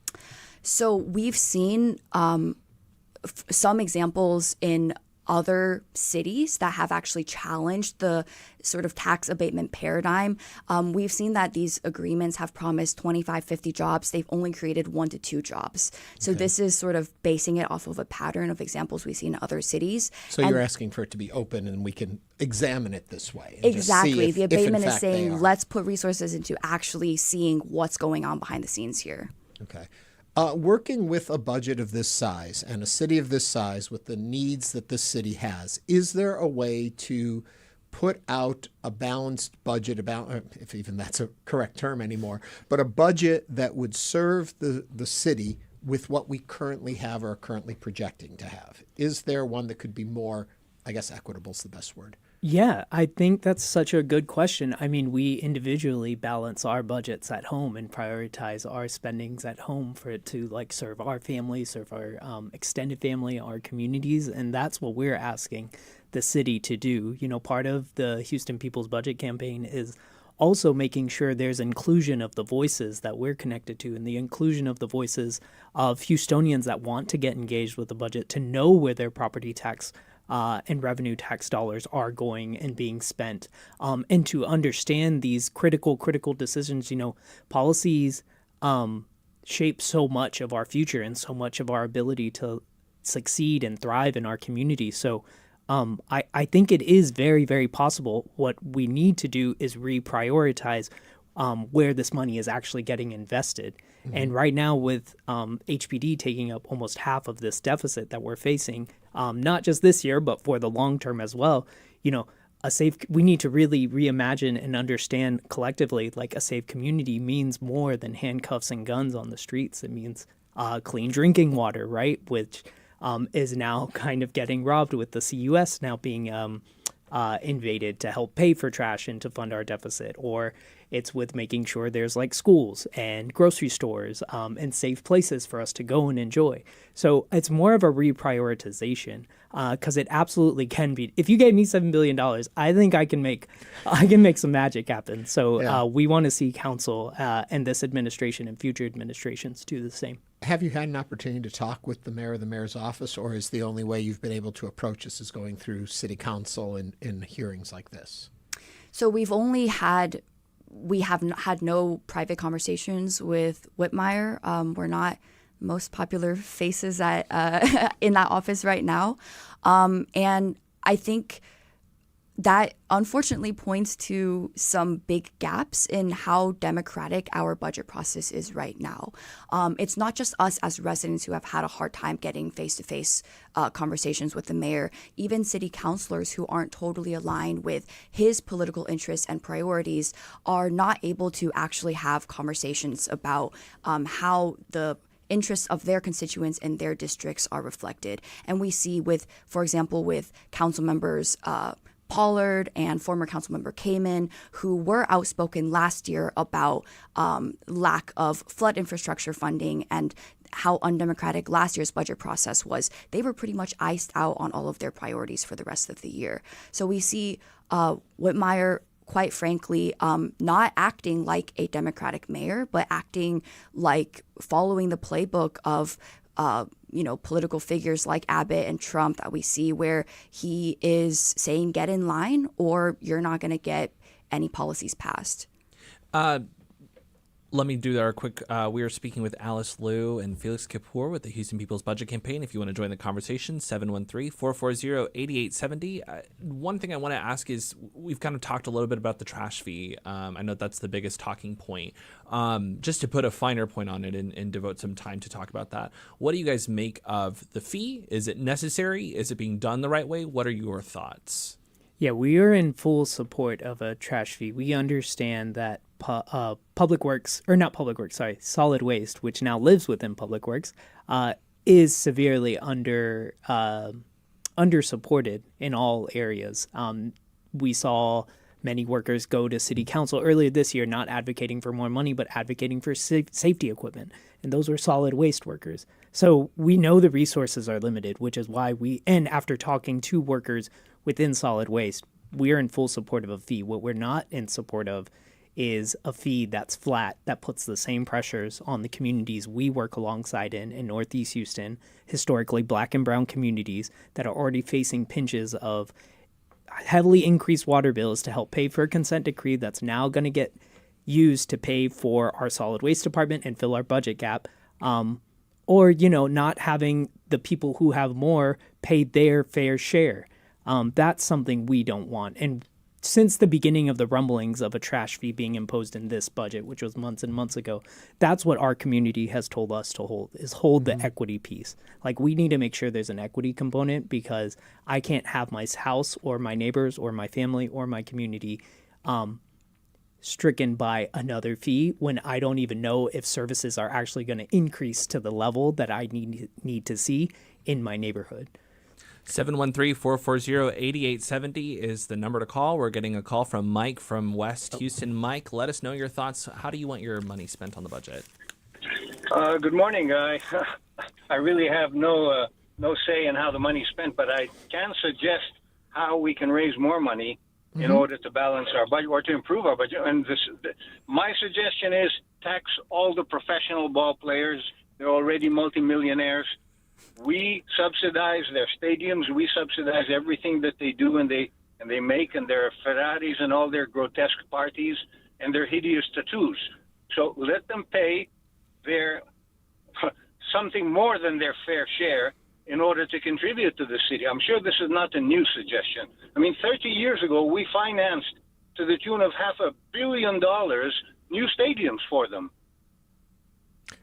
So we've seen some examples in other cities that have actually challenged the sort of tax abatement paradigm. We've seen that these agreements have promised 25, 50 jobs. They've only created 1 to 2 jobs. So this is sort of basing it off of a pattern of examples we see in other cities. So you're asking for it to be open and we can examine it this way. And exactly. Just see the abatement is saying let's put resources into actually seeing what's going on behind the scenes here. Okay. Working with a budget of this size and a city of this size with the needs that this city has, is there a way to put out a balanced budget, if even that's a correct term anymore, but a budget that would serve the city with what we currently have or are currently projecting to have? Is there one that could be more, I guess equitable is the best word? Yeah, I think that's such a good question. I mean, we individually balance our budgets at home and prioritize our spendings at home for it to serve our family, serve our extended family, our communities. And that's what we're asking the city to do. You know, part of the Houston People's Budget Campaign is also making sure there's inclusion of the voices that we're connected to and the inclusion of the voices of Houstonians that want to get engaged with the budget, to know where their property tax and revenue tax dollars are going and being spent, and to understand these critical decisions. You know, policies shape so much of our future and so much of our ability to succeed and thrive in our community. So I think it is very, very possible. What we need to do is reprioritize where this money is actually getting invested. Mm-hmm. And right now with HPD taking up almost half of this deficit that we're facing, not just this year, but for the long term as well, you know, we need to really reimagine and understand collectively, a safe community means more than handcuffs and guns on the streets. It means clean drinking water, right? Which is now kind of getting robbed with the CUS now being invaded to help pay for trash and to fund our deficit. Or it's with making sure there's schools and grocery stores and safe places for us to go and enjoy. So it's more of a reprioritization because it absolutely can be. If you gave me $7 billion, I think I can make some magic happen. So we want to see council and this administration and future administrations do the same. Have you had an opportunity to talk with the mayor or the mayor's office, or is the only way you've been able to approach this is going through city council in hearings like this? So we have had no private conversations with Whitmire. We're not most popular faces at in that office right now. And I think that unfortunately points to some big gaps in how democratic our budget process is right now. It's not just us as residents who have had a hard time getting face-to-face conversations with the mayor. Even city councilors who aren't totally aligned with his political interests and priorities are not able to actually have conversations about how the interests of their constituents in their districts are reflected. And we see with, for example, with council members Pollard and former councilmember Kamen, who were outspoken last year about lack of flood infrastructure funding and how undemocratic last year's budget process was. They were pretty much iced out on all of their priorities for the rest of the year. So we see Whitmire, quite frankly, not acting like a Democratic mayor, but acting like following the playbook of political figures like Abbott and Trump that we see, where he is saying, get in line or you're not going to get any policies passed. Let me do that quick. We are speaking with Alice Liu and Felix Kapoor with the Houston People's Budget Campaign. If you want to join the conversation, 713-440-8870. One thing I want to ask is, we've kind of talked a little bit about the trash fee. I know that's the biggest talking point. Just to put a finer point on it and devote some time to talk about that, what do you guys make of the fee? Is it necessary? Is it being done the right way? What are your thoughts? Yeah, we are in full support of a trash fee. We understand that solid waste, which now lives within Public Works, is severely under-supported in all areas. We saw many workers go to city council earlier this year not advocating for more money, but advocating for safety equipment. And those were solid waste workers. So we know the resources are limited, which is why and after talking to workers within solid waste, we are in full support of a fee. What we're not in support of is a fee that's flat, that puts the same pressures on the communities we work alongside in Northeast Houston, historically Black and brown communities that are already facing pinches of heavily increased water bills to help pay for a consent decree that's now going to get used to pay for our solid waste department and fill our budget gap, or not having the people who have more pay their fair share. That's something we don't want. And since the beginning of the rumblings of a trash fee being imposed in this budget, which was months and months ago, that's what our community has told us to hold the equity piece. Like, we need to make sure there's an equity component, because I can't have my house or my neighbors or my family or my community stricken by another fee when I don't even know if services are actually going to increase to the level that I need to see in my neighborhood. 713-440-8870 is the number to call. We're getting a call from Mike from West Houston. Mike, let us know your thoughts. How do you want your money spent on the budget? Good morning. I really have no say in how the money's spent, but I can suggest how we can raise more money in order to balance our budget or to improve our budget. And my suggestion is tax all the professional ball players. They're already multimillionaires. We subsidize their stadiums. We subsidize everything that they do and they make, and their Ferraris and all their grotesque parties and their hideous tattoos. So let them pay their something more than their fair share in order to contribute to the city. I'm sure this is not a new suggestion. I mean, 30 years ago, we financed to the tune of $500 million new stadiums for them.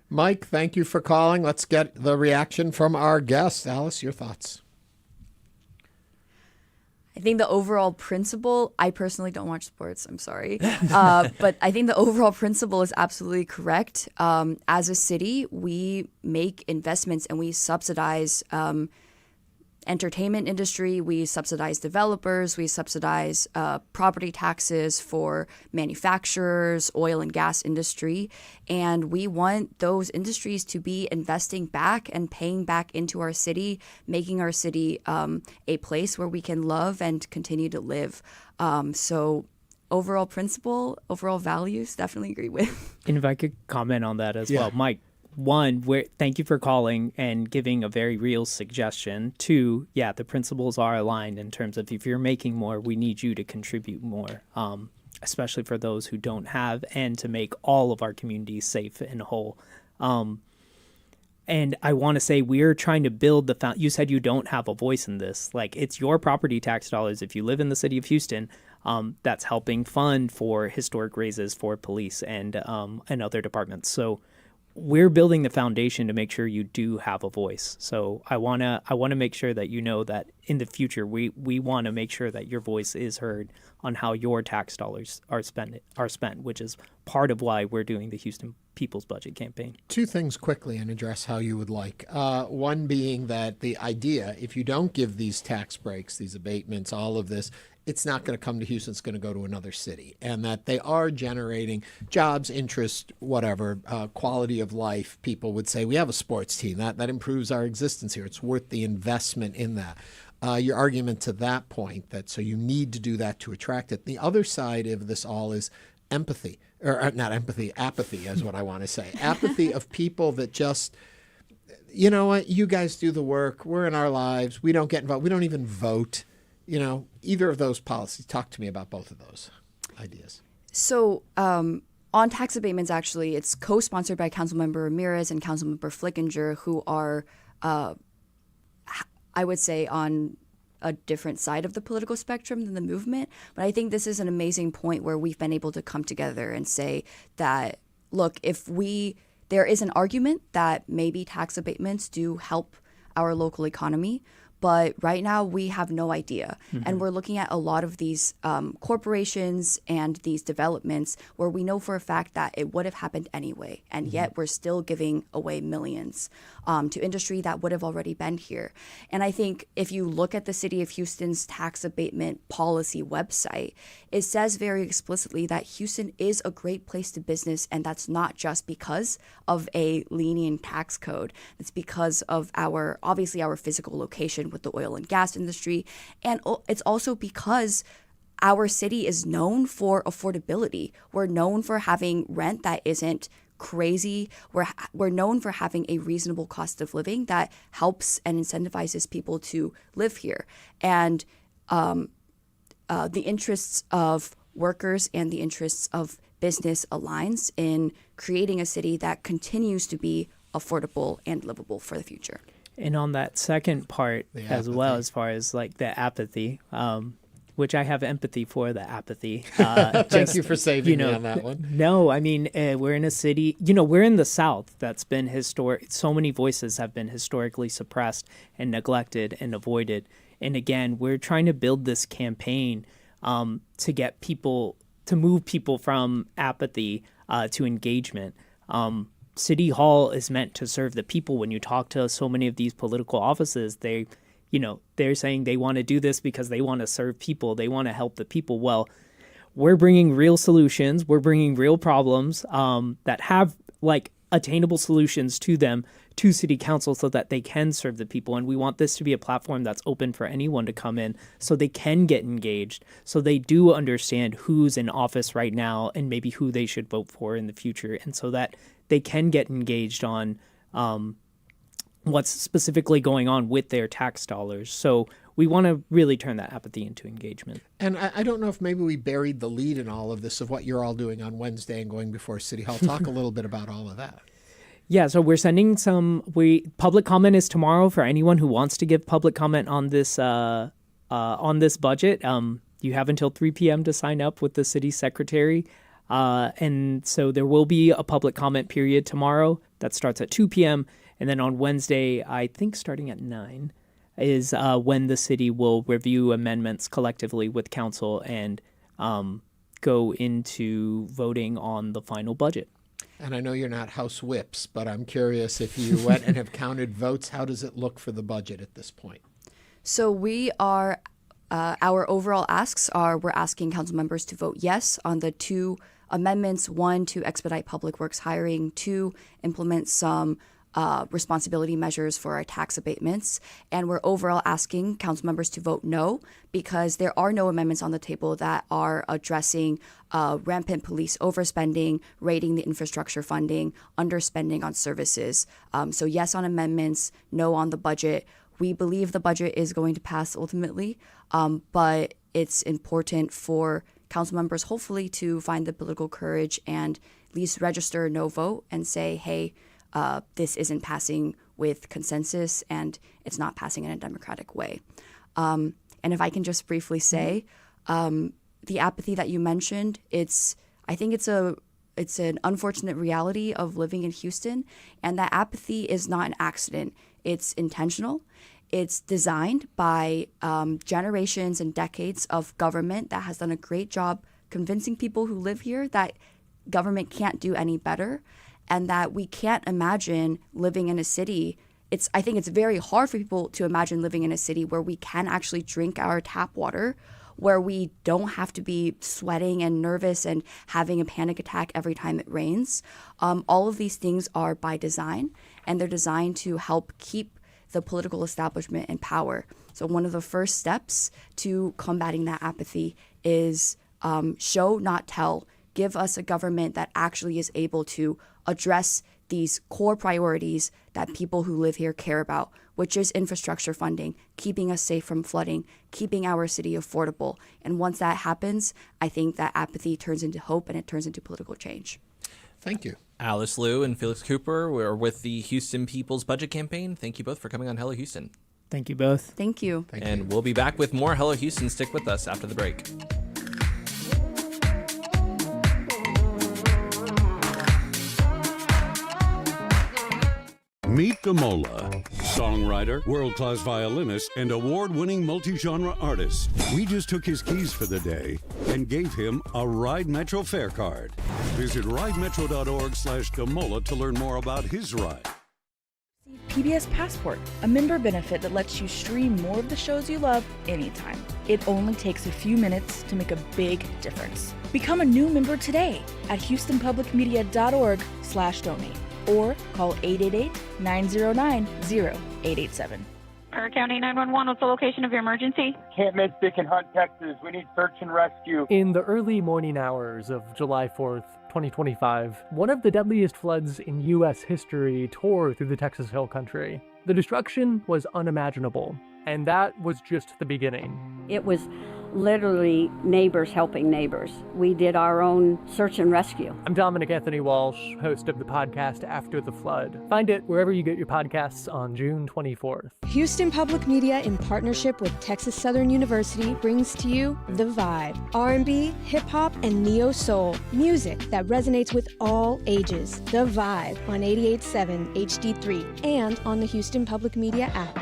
Mike, thank you for calling. Let's get the reaction from our guest. Alice, your thoughts? I think the overall principle, I personally don't watch sports, I'm sorry, but I think the overall principle is absolutely correct. As a city, we make investments and we subsidize entertainment industry, we subsidize developers, we subsidize property taxes for manufacturers, oil and gas industry, and we want those industries to be investing back and paying back into our city, making our city a place where we can love and continue to live. So overall principle, overall values, definitely agree with. And if I could comment on that as well, Mike. One, thank you for calling and giving a very real suggestion. Two, the principles are aligned in terms of if you're making more, we need you to contribute more, especially for those who don't have, and to make all of our communities safe and whole. And I want to say we're trying to build you said you don't have a voice in this. Like, it's your property tax dollars, if you live in the city of Houston, that's helping fund for historic raises for police and other departments. So we're building the foundation to make sure you do have a voice. So I wanna make sure that you know that in the future we want to make sure that your voice is heard on how your tax dollars are spent, which is part of why we're doing the Houston People's Budget Campaign. Two things quickly and address how you would like. One being that the idea, if you don't give these tax breaks, these abatements, all of this, it's not going to come to Houston, it's going to go to another city. And that they are generating jobs, interest, whatever, quality of life. People would say, we have a sports team. That improves our existence here. It's worth the investment in that. Your argument to that point, that so you need to do that to attract it. The other side of this all is empathy. Or not empathy, apathy is what I want to say. Apathy of people that just, you know what, you guys do the work. We're in our lives. We don't get involved. We don't even vote. You know, either of those policies. Talk to me about both of those ideas. So on tax abatements, actually, it's co-sponsored by Councilmember Ramirez and Councilmember Flickinger, who are, I would say, on a different side of the political spectrum than the movement. But I think this is an amazing point where we've been able to come together and say that, look, there is an argument that maybe tax abatements do help our local economy, but right now we have no idea. Mm-hmm. And we're looking at a lot of these corporations and these developments where we know for a fact that it would have happened anyway. And yet we're still giving away millions to industry that would have already been here. And I think if you look at the City of Houston's tax abatement policy website, it says very explicitly that Houston is a great place to business. And that's not just because of a lenient tax code. It's because of our physical location with the oil and gas industry. And it's also because our city is known for affordability. We're known for having rent that isn't crazy. We're known for having a reasonable cost of living that helps and incentivizes people to live here. And the interests of workers and the interests of business aligns in creating a city that continues to be affordable and livable for the future. And on that second part as well, as far as like the apathy, which I have empathy for the apathy. Thank you for saving me on that one. No, I mean, we're in a city, we're in the South that's been so many voices have been historically suppressed and neglected and avoided. And again, we're trying to build this campaign to get people, to move people from apathy to engagement. City Hall is meant to serve the people. When you talk to so many of these political offices, they're saying they want to do this because they want to serve people. They want to help the people. Well, we're bringing real solutions. We're bringing real problems that have like attainable solutions to them, to City Council, so that they can serve the people. And we want this to be a platform that's open for anyone to come in so they can get engaged, so they do understand who's in office right now and maybe who they should vote for in the future, and so that they can get engaged on what's specifically going on with their tax dollars. So we want to really turn that apathy into engagement. And I don't know if maybe we buried the lead in all of this of what you're all doing on Wednesday and going before City Hall. Talk a little bit about all of that. Yeah, so we're sending public comment is tomorrow for anyone who wants to give public comment on this budget. You have until 3 p.m. to sign up with the city secretary. And so there will be a public comment period tomorrow that starts at 2 p.m. And then on Wednesday, I think starting at 9, is when the city will review amendments collectively with council and go into voting on the final budget. And I know you're not House whips, but I'm curious if you went and have counted votes, how does it look for the budget at this point? So we are, our overall asks are, we're asking council members to vote yes on the 2 amendments, 1, to expedite public works hiring, 2, implement some responsibility measures for our tax abatements. And we're overall asking council members to vote no, because there are no amendments on the table that are addressing rampant police overspending, raiding the infrastructure funding, underspending on services. So yes on amendments, no on the budget. We believe the budget is going to pass ultimately, but it's important for council members hopefully to find the political courage and at least register no vote and say, hey, this isn't passing with consensus and it's not passing in a democratic way. And if I can just briefly say, the apathy that you mentioned, I think it's a it's an unfortunate reality of living in Houston, and that apathy is not an accident. It's intentional. It's designed by generations and decades of government that has done a great job convincing people who live here that government can't do any better, and that we can't imagine living in a city. I think it's very hard for people to imagine living in a city where we can actually drink our tap water, where we don't have to be sweating and nervous and having a panic attack every time it rains. All of these things are by design, and they're designed to help keep the political establishment in power. So one of the first steps to combating that apathy is show, not tell. Give us a government that actually is able to address these core priorities that people who live here care about, which is infrastructure funding, keeping us safe from flooding, keeping our city affordable. And once that happens, I think that apathy turns into hope and it turns into political change. Thank you. Alice Liu and Felix Cooper, we're with the Houston People's Budget Campaign. Thank you both for coming on Hello Houston. Thank you both. Thank you. We'll be back with more Hello Houston. Stick with us after the break. Meet Damola, songwriter, world-class violinist, and award-winning multi-genre artist. We just took his keys for the day and gave him a Ride Metro fare card. Visit ridemetro.org/Damola to learn more about his ride. PBS Passport, a member benefit that lets you stream more of the shows you love anytime. It only takes a few minutes to make a big difference. Become a new member today at houstonpublicmedia.org/donate. Or call 888-909-0887. Our County 911, what's the location of your emergency? Camp Mystic in Hunt, Texas. We need search and rescue. In the early morning hours of July 4th, 2025, one of the deadliest floods in U.S. history tore through the Texas Hill Country. The destruction was unimaginable, and that was just the beginning. It was literally neighbors helping neighbors. We did our own search and rescue. I'm Dominic Anthony Walsh, host of the podcast After the Flood. Find it wherever you get your podcasts on June 24th. Houston Public Media, in partnership with Texas Southern University, brings to you The Vibe. R&B, hip-hop, and neo-soul. Music that resonates with all ages. The Vibe on 88.7 HD3 and on the Houston Public Media app.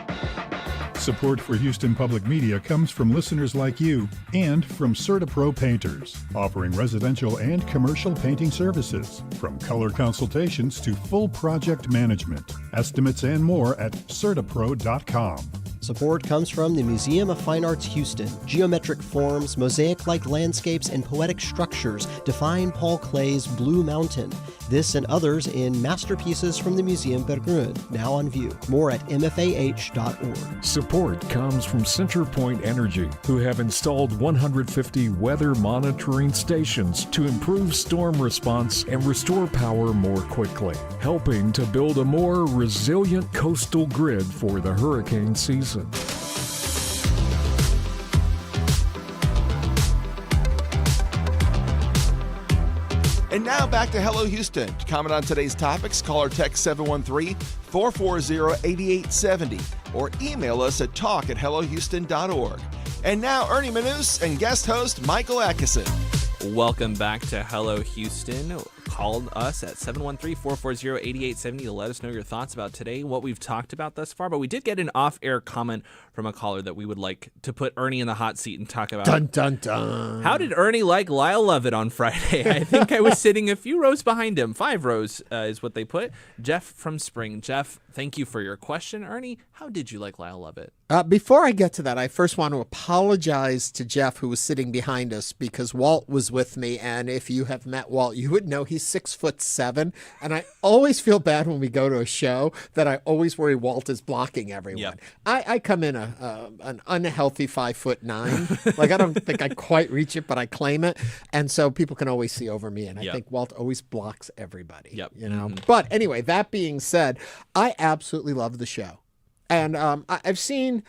Support for Houston Public Media comes from listeners like you and from CertaPro Painters, offering residential and commercial painting services, from color consultations to full project management. Estimates and more at CertaPro.com. Support comes from the Museum of Fine Arts Houston. Geometric forms, mosaic-like landscapes, and poetic structures define Paul Klee's Blue Mountain. This and others in Masterpieces from the Museum Bergrun, now on view. More at mfah.org. Support comes from CenterPoint Energy, who have installed 150 weather monitoring stations to improve storm response and restore power more quickly, helping to build a more resilient coastal grid for the hurricane season. And now back to Hello Houston. To comment on today's topics, call or text 713-440-8870 or email us at talk@hellohouston.org. And now Ernie Manous and guest host Michael Adkison. Welcome back to Hello Houston. Call us at 713-440-8870 to let us know your thoughts about today, what we've talked about thus far. But we did get an off-air comment from a caller that we would like to put Ernie in the hot seat and talk about. Dun, dun, dun. How did Ernie like Lyle Lovett on Friday? I think I was sitting a few rows behind him. 5 rows is what they put. Jeff from Spring. Jeff, thank you for your question. Ernie, how did you like Lyle Lovett? Before I get to that, I first want to apologize to Jeff, who was sitting behind us, because Walt was with me. And if you have met Walt, you would know he's 6'7", and I always feel bad when we go to a show that I always worry Walt is blocking everyone. Yep. I come in an unhealthy 5'9". Like, I don't think I quite reach it, but I claim it, and so people can always see over me. And I think Walt always blocks everybody. Yep. You know. Mm-hmm. But anyway, that being said, I absolutely love the show, and I've seen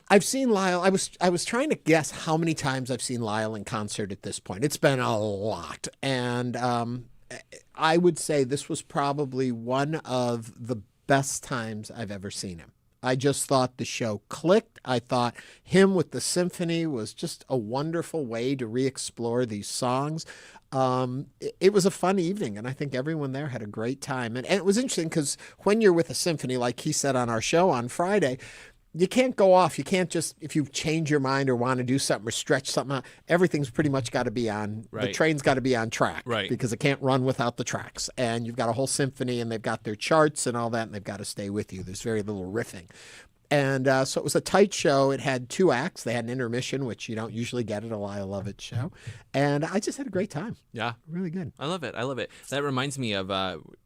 Lyle. I was trying to guess how many times I've seen Lyle in concert at this point. It's been a lot, and I would say this was probably one of the best times I've ever seen him. I just thought the show clicked. I thought him with the symphony was just a wonderful way to re-explore these songs. It was a fun evening, and I think everyone there had a great time. And it was interesting because when you're with a symphony, like he said on our show on Friday, you can't go off. You can't just, if you change your mind or want to do something or stretch something out, everything's pretty much got to be on, the train's got to be on track, because it can't run without the tracks. And you've got a whole symphony, and they've got their charts and all that, and they've got to stay with you. There's very little riffing. And so it was a tight show. It had 2 acts. They had an intermission, which you don't usually get at a Lyle Lovett show. And I just had a great time. Yeah. Really good. I love it. I love it. That reminds me of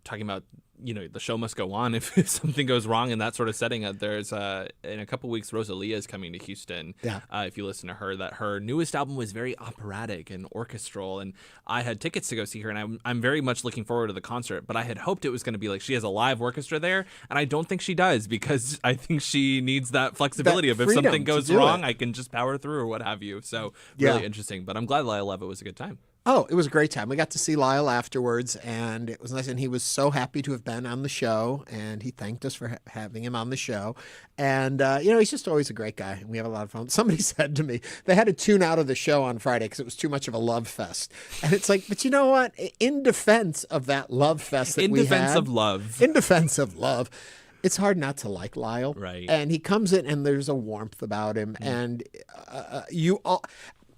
talking about, the show must go on if something goes wrong in that sort of setting. There's in a couple weeks, Rosalia is coming to Houston. Yeah. If you listen to her, that her newest album was very operatic and orchestral, and I had tickets to go see her, and I'm very much looking forward to the concert. But I had hoped it was going to be like she has a live orchestra there, and I don't think she does, because I think she needs that flexibility of if something goes wrong, I can just power through or what have you. So really interesting. But I'm glad Lyle Lovett was a good time. Oh, it was a great time. We got to see Lyle afterwards, and it was nice. And he was so happy to have been on the show, and he thanked us for having him on the show. And, he's just always a great guy, and we have a lot of fun. Somebody said to me, they had to tune out of the show on Friday because it was too much of a love fest. And it's like, but you know what? In defense of that love fest that we had. In defense of love. It's hard not to like Lyle. Right. And he comes in, and there's a warmth about him. And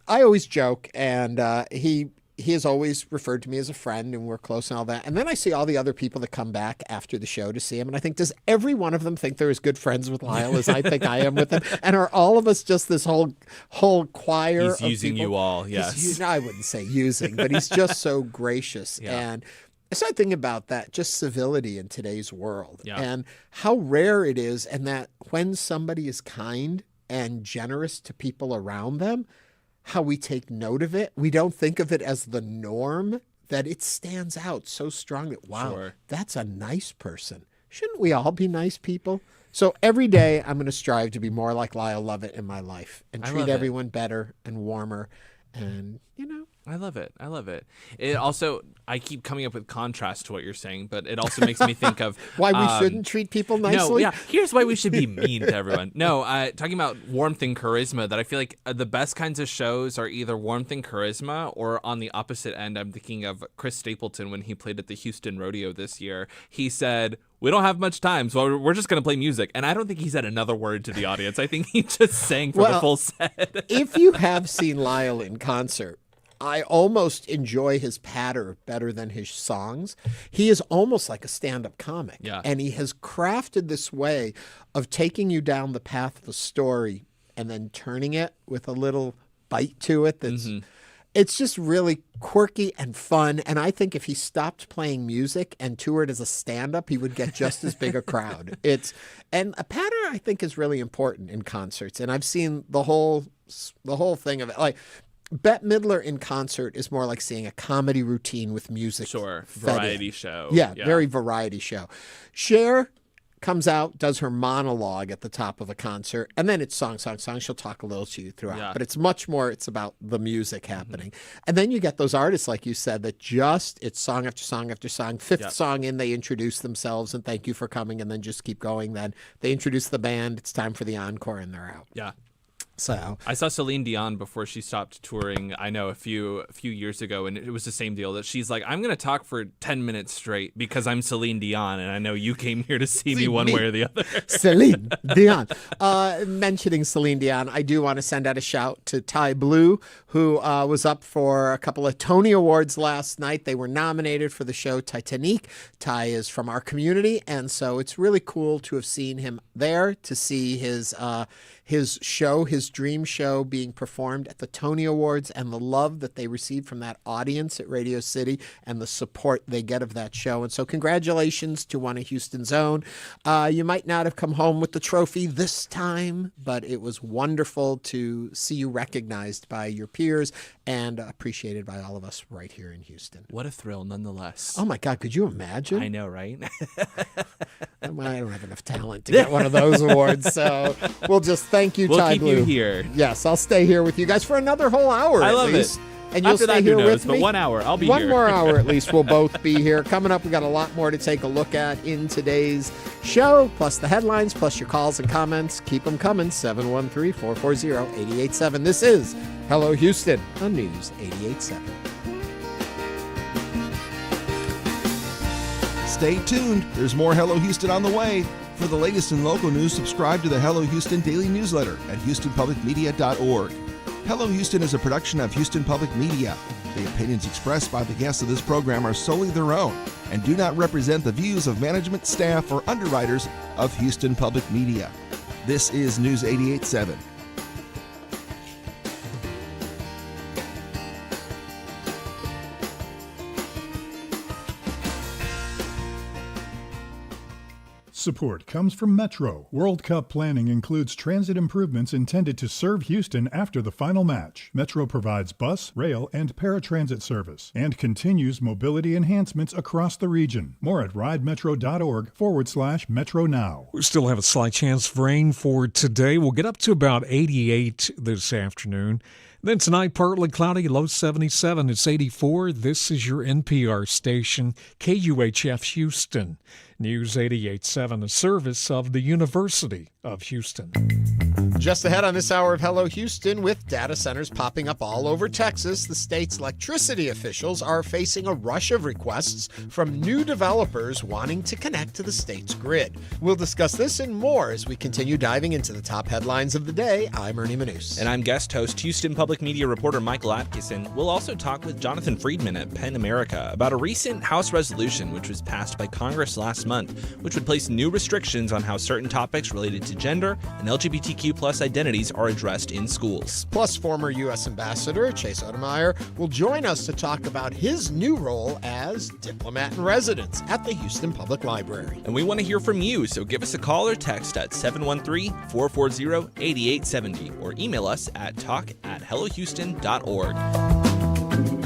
I always joke, and he has always referred to me as a friend, and we're close and all that. And then I see all the other people that come back after the show to see him, and I think, does every one of them think they're as good friends with Lyle as I think I am with him? And are all of us just this whole choir He's using people? you all, yes. I wouldn't say using, but he's just so gracious. Yeah. And I started thinking about that, just civility in today's world, Yeah. and how rare it is, and that when somebody is kind and generous to people around them, how we take note of it. We don't think of it as the norm, that it stands out so strong that, wow, that's a nice person. Shouldn't we all be nice people? So every day I'm going to strive to be more like Lyle Lovett in my life and treat everyone better and warmer. And, I love it. I love it. It also, I keep coming up with contrast to what you're saying, but it also makes me think of why we shouldn't treat people nicely. No, yeah. Here's why we should be mean to everyone. No, talking about warmth and charisma, that I feel like the best kinds of shows are either warmth and charisma, or on the opposite end, I'm thinking of Chris Stapleton when he played at the Houston Rodeo this year. He said, "We don't have much time, so we're just going to play music." And I don't think he said another word to the audience. I think he just sang for the full set. If you have seen Lyle in concert, I almost enjoy his patter better than his songs. He is almost like a stand-up comic. Yeah. And he has crafted this way of taking you down the path of a story and then turning it with a little bite to it that's it's just really quirky and fun. And I think if he stopped playing music and toured as a stand-up, he would get just as big a crowd. And a pattern, I think, is really important in concerts. And I've seen the whole thing of it. Like, Bette Midler in concert is more like seeing a comedy routine with music. Variety show. Yeah, very variety show. Cher comes out, does her monologue at the top of a concert, and then it's song. She'll talk a little to you throughout. Yeah. But it's much more, it's about the music happening. And then you get those artists, like you said, that it's song after song after song. Fifth song in, they introduce themselves and thank you for coming, and then just keep going. Then they introduce the band, it's time for the encore, and they're out. Yeah. So I saw Celine Dion before she stopped touring, I know, a few years ago, and it was the same deal, that she's like, I'm going to talk for 10 minutes straight because I'm Celine Dion, and I know you came here to see me one way or the other. Celine Dion. Mentioning Celine Dion, I do want to send out a shout to Ty Blue, who was up for a couple of Tony Awards last night. They were nominated for the show Titanic. Ty is from our community, and so it's really cool to have seen him there, to see his show, his dream show, being performed at the Tony Awards, and the love that they received from that audience at Radio City and the support they get of that show. And so congratulations to one of Houston's own. You might not have come home with the trophy this time, but it was wonderful to see you recognized by your peers and appreciated by all of us right here in Houston. What a thrill, nonetheless. Oh my God, could you imagine? I know, right? I don't have enough talent to get one of those awards, so we'll just thank you, Ty Blue. We'll keep you here. Yes, I'll stay here with you guys for another whole hour. I at love least. it. And you'll After stay that, here who knows? with me. But 1 hour, I'll be One here. more hour at least, we'll both be here. Coming up, we got a lot more to take a look at in today's show, plus the headlines, plus your calls and comments. Keep them coming, 713-440-8887. This is Hello Houston on News 88.7. Stay tuned. There's more Hello Houston on the way. For the latest in local news, subscribe to the Hello Houston daily newsletter at houstonpublicmedia.org. Hello Houston is a production of Houston Public Media. The opinions expressed by the guests of this program are solely their own and do not represent the views of management, staff, or underwriters of Houston Public Media. This is News 88.7. Support comes from Metro. World Cup planning includes transit improvements intended to serve Houston after the final match. Metro provides bus, rail, and paratransit service and continues mobility enhancements across the region. More at ridemetro.org/Metro Now. We still have a slight chance of rain for today. We'll get up to about 88 this afternoon. Then tonight, partly cloudy, low 77. It's 84. This is your NPR station, KUHF Houston. News 88.7, a service of the University of Houston. Just ahead on this hour of Hello Houston, with data centers popping up all over Texas, the state's electricity officials are facing a rush of requests from new developers wanting to connect to the state's grid. We'll discuss this and more as we continue diving into the top headlines of the day. I'm Ernie Manous. And I'm guest host, Houston Public Media reporter Michael Adkison. We'll also talk with Jonathan Friedman at PEN America about a recent House resolution which was passed by Congress last month, which would place new restrictions on how certain topics related to gender and LGBTQ plus identities are addressed in schools. Plus, former U.S. Ambassador Chase Untermeyer will join us to talk about his new role as Diplomat-in-Residence at the Houston Public Library. And we want to hear from you, so give us a call or text at 713-440-8870 or email us at talk@hellohouston.org.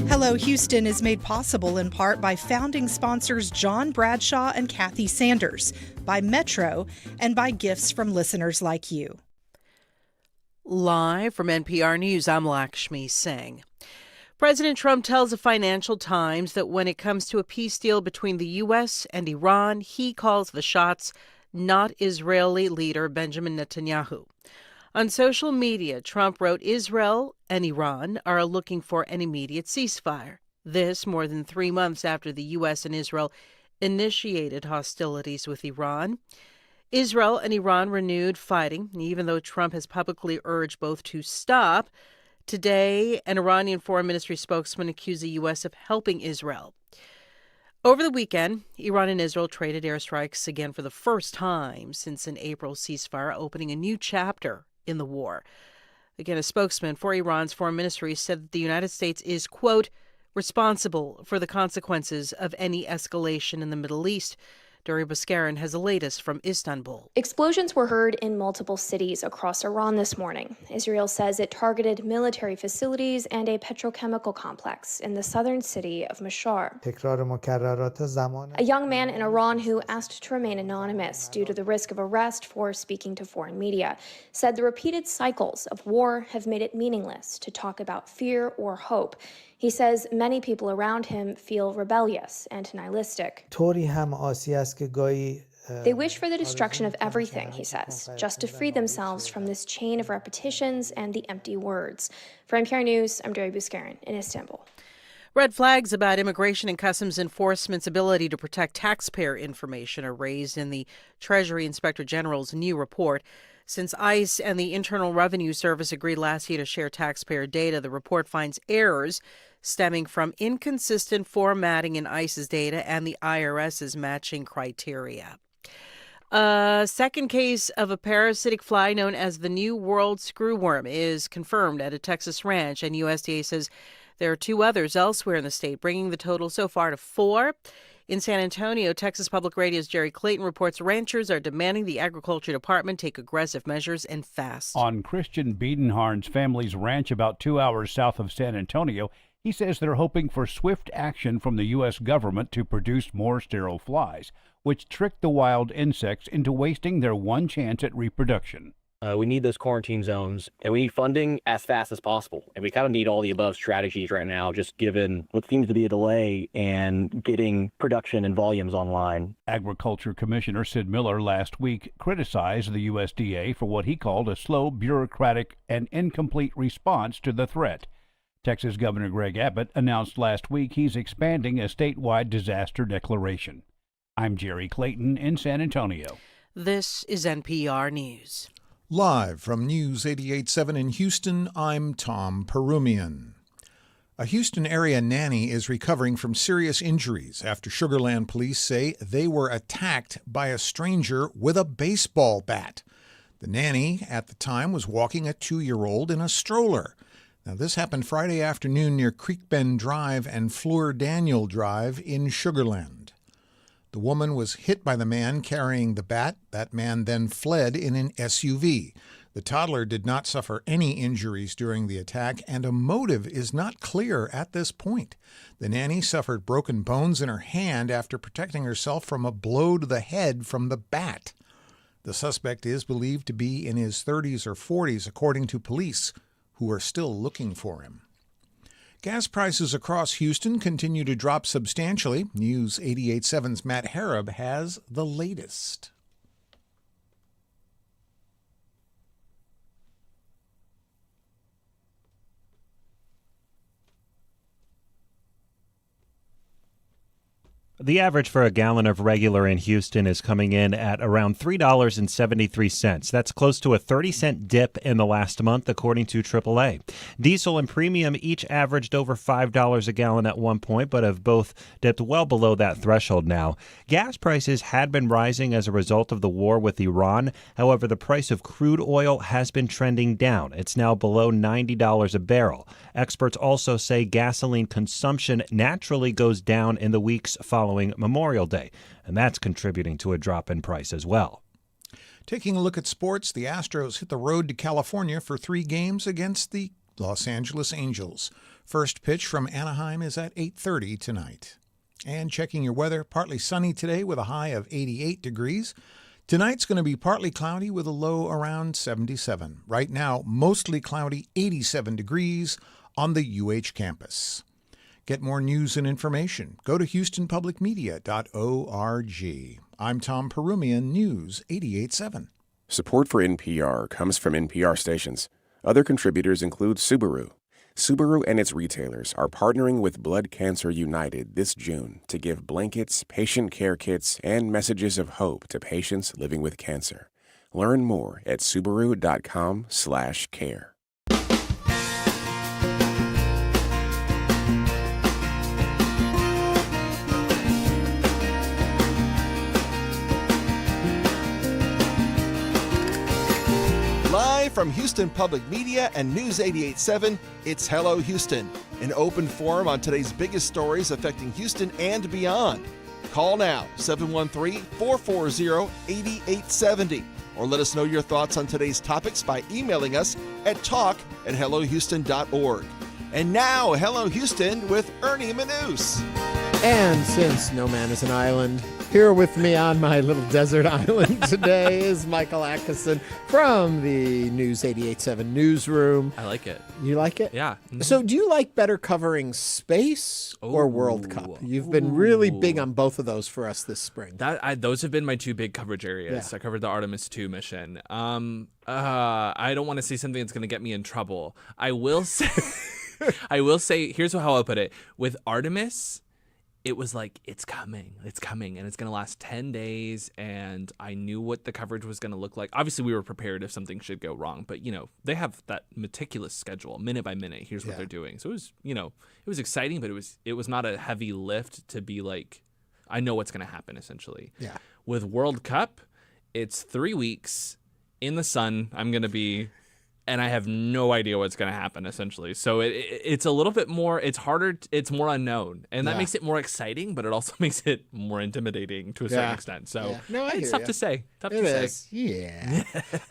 Hello Houston is made possible in part by founding sponsors John Bradshaw and Kathy Sanders, by Metro, and by gifts from listeners like you. Live from NPR News, I'm Lakshmi Singh. President Trump tells the Financial Times that when it comes to a peace deal between the U.S. and Iran, he calls the shots, not Israeli leader Benjamin Netanyahu. On social media, Trump wrote Israel and Iran are looking for an immediate ceasefire. This more than 3 months after the U.S. and Israel initiated hostilities with Iran. Israel and Iran renewed fighting, even though Trump has publicly urged both to stop. Today, an Iranian foreign ministry spokesman accused the U.S. of helping Israel. Over the weekend, Iran and Israel traded airstrikes again for the first time since an April ceasefire, opening a new chapter in the war. Again, a spokesman for Iran's foreign ministry said that the United States is, quote, responsible for the consequences of any escalation in the Middle East. Dori Baskarin has the latest from Istanbul. Explosions were heard in multiple cities across Iran this morning. Israel says it targeted military facilities and a petrochemical complex in the southern city of Mashhar. A young man in Iran who asked to remain anonymous due to the risk of arrest for speaking to foreign media said the repeated cycles of war have made it meaningless to talk about fear or hope. He says many people around him feel rebellious and nihilistic. They wish for the destruction of everything, he says, just to free themselves from this chain of repetitions and the empty words. For NPR News, I'm Dori Baskarin in Istanbul. Red flags about immigration and customs enforcement's ability to protect taxpayer information are raised in the Treasury Inspector General's new report. Since ICE and the Internal Revenue Service agreed last year to share taxpayer data, the report finds errors stemming from inconsistent formatting in ICE's data and the IRS's matching criteria. A second case of a parasitic fly known as the New World screwworm is confirmed at a Texas ranch, and USDA says there are 2 others elsewhere in the state, bringing the total so far to 4. In San Antonio, Texas Public Radio's Jerry Clayton reports ranchers are demanding the Agriculture Department take aggressive measures and fast. On Christian Biedenharn's family's ranch about 2 hours south of San Antonio, he says they're hoping for swift action from the U.S. government to produce more sterile flies, which trick the wild insects into wasting their one chance at reproduction. We need those quarantine zones, and we need funding as fast as possible. And we kind of need all the above strategies right now, just given what seems to be a delay and getting production and volumes online. Agriculture Commissioner Sid Miller last week criticized the USDA for what he called a slow, bureaucratic, and incomplete response to the threat. Texas Governor Greg Abbott announced last week he's expanding a statewide disaster declaration. I'm Jerry Clayton in San Antonio. This is NPR News. Live from News 88.7 in Houston, I'm Tom Perumian. A Houston area nanny is recovering from serious injuries after Sugar Land police say they were attacked by a stranger with a baseball bat. The nanny at the time was walking a 2-year-old in a stroller. Now, this happened Friday afternoon near Creek Bend Drive and Fleur Daniel Drive in Sugar Land. The woman was hit by the man carrying the bat. That man then fled in an SUV. The toddler did not suffer any injuries during the attack, and a motive is not clear at this point. The nanny suffered broken bones in her hand after protecting herself from a blow to the head from the bat. The suspect is believed to be in his 30s or 40s, according to police, who are still looking for him. Gas prices across Houston continue to drop substantially. News 88.7's Matt Harab has the latest. The average for a gallon of regular in Houston is coming in at around $3.73. That's close to a 30-cent dip in the last month, according to AAA. Diesel and premium each averaged over $5 a gallon at one point, but have both dipped well below that threshold now. Gas prices had been rising as a result of the war with Iran. However, the price of crude oil has been trending down. It's now below $90 a barrel. Experts also say gasoline consumption naturally goes down in the weeks following Memorial Day, and that's contributing to a drop in price as well. Taking a look at sports, the Astros hit the road to California for 3 games against the Los Angeles Angels. First pitch from Anaheim is at 8:30 tonight. And checking your weather, partly sunny today with a high of 88 degrees. Tonight's going to be partly cloudy with a low around 77. Right now, mostly cloudy, 87 degrees on the UH campus. Get more news and information. Go to HoustonPublicMedia.org. I'm Tom Perumian, News 88.7. Support for NPR comes from NPR stations. Other contributors include Subaru. Subaru and its retailers are partnering with Blood Cancer United this June to give blankets, patient care kits, and messages of hope to patients living with cancer. Learn more at Subaru.com/care. Live from Houston Public Media and News 88.7, it's Hello Houston, an open forum on today's biggest stories affecting Houston and beyond. Call now, 713-440-8870, or let us know your thoughts on today's topics by emailing us at talk@hellohouston.org. And now, Hello Houston with Ernie Manous. And since no man is an island, here with me on my little desert island today is Michael Adkison from the News 88.7 newsroom. I like it. You like it? Yeah. Mm-hmm. So do you like better covering space or World Cup? You've been really big on both of those for us this spring. Those have been my 2 big coverage areas. Yeah. I covered the Artemis 2 mission. I don't want to say something that's going to get me in trouble. I will say, here's how I'll put it. With Artemis, it was like, it's coming, and it's going to last 10 days, and I knew what the coverage was going to look like. Obviously, we were prepared if something should go wrong, but, they have that meticulous schedule, minute by minute. Here's what they're doing. So it was, it was exciting, but it was not a heavy lift to be like, I know what's going to happen, essentially. Yeah. With World Cup, it's 3 weeks in the sun. I'm going to be and I have no idea what's going to happen, essentially. So it's a little bit more, it's harder, it's more unknown. And that makes it more exciting, but it also makes it more intimidating to a certain extent. So it's tough to say. Tough to say. Yeah.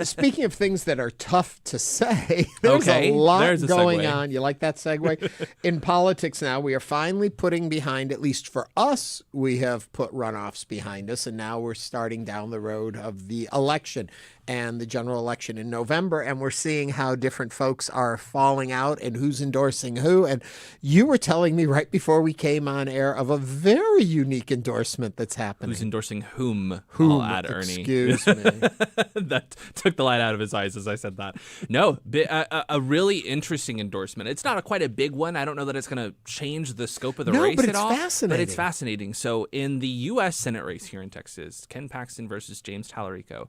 Speaking of things that are tough to say, there's a lot going on. You like that segue? In politics now, we are finally putting behind, at least for us, we have put runoffs behind us, and now we're starting down the road of the election and the general election in November, and we're seeing how different folks are falling out and who's endorsing who. And you were telling me right before we came on air of a very unique endorsement that's happening. Who's endorsing whom? I'll add Ernie. Excuse me. That took the light out of his eyes as I said that. No, a really interesting endorsement. It's not quite a big one. I don't know that it's going to change the scope of the race at all. Fascinating. But it's fascinating. So in the U.S. Senate race here in Texas, Ken Paxton versus James Talarico,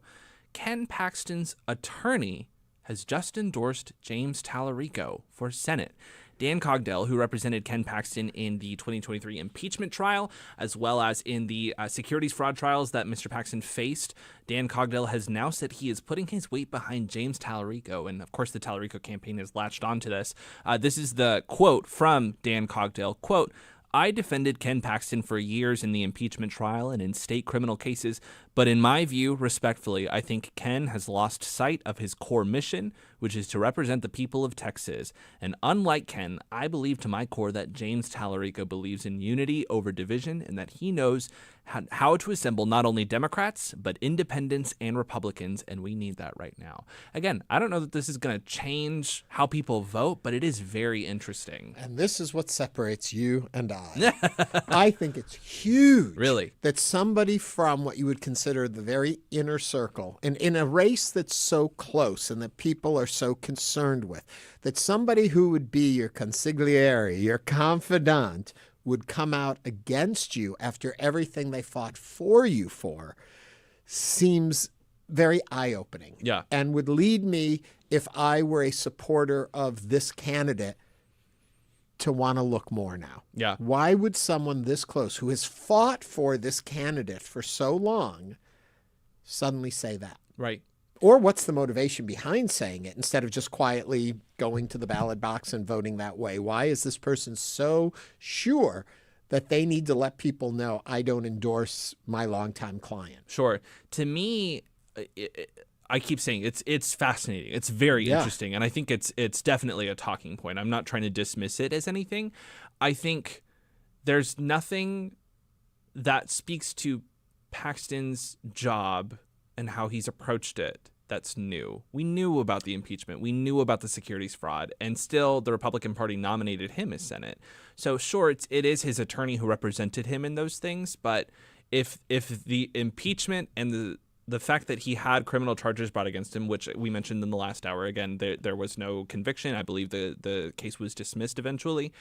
Ken Paxton's attorney has just endorsed James Talarico for Senate. Dan Cogdell, who represented Ken Paxton in the 2023 impeachment trial, as well as in the securities fraud trials that Mr. Paxton faced, Dan Cogdell has now said he is putting his weight behind James Talarico. And of course, the Talarico campaign has latched onto this. This is the quote from Dan Cogdell, quote, "I defended Ken Paxton for years in the impeachment trial and in state criminal cases, but in my view, respectfully, I think Ken has lost sight of his core mission, which is to represent the people of Texas. And unlike Ken, I believe to my core that James Talarico believes in unity over division and that he knows how to assemble not only Democrats, but independents and Republicans, and we need that right now." Again, I don't know that this is going to change how people vote, but it is very interesting. And this is what separates you and I. I think it's huge. Really? That somebody from what you would consider the very inner circle, and in a race that's so close and that people are so concerned with, that somebody who would be your consigliere, your confidant, would come out against you after everything they fought for you for, seems very eye-opening. Yeah. And would lead me, if I were a supporter of this candidate, to want to look more now. Yeah. Why would someone this close, who has fought for this candidate for so long, suddenly say that? Right. Or what's the motivation behind saying it instead of just quietly going to the ballot box and voting that way? Why is this person so sure that they need to let people know, I don't endorse my longtime client? Sure. To me, I keep saying it's fascinating. It's very interesting. And I think it's definitely a talking point. I'm not trying to dismiss it as anything. I think there's nothing that speaks to Paxton's job and how he's approached it that's new. We knew about the impeachment. We knew about the securities fraud, and still the Republican Party nominated him as Senate. So sure, it is his attorney who represented him in those things, but if the impeachment and the fact that he had criminal charges brought against him, which we mentioned in the last hour, again, there was no conviction. I believe the case was dismissed eventually.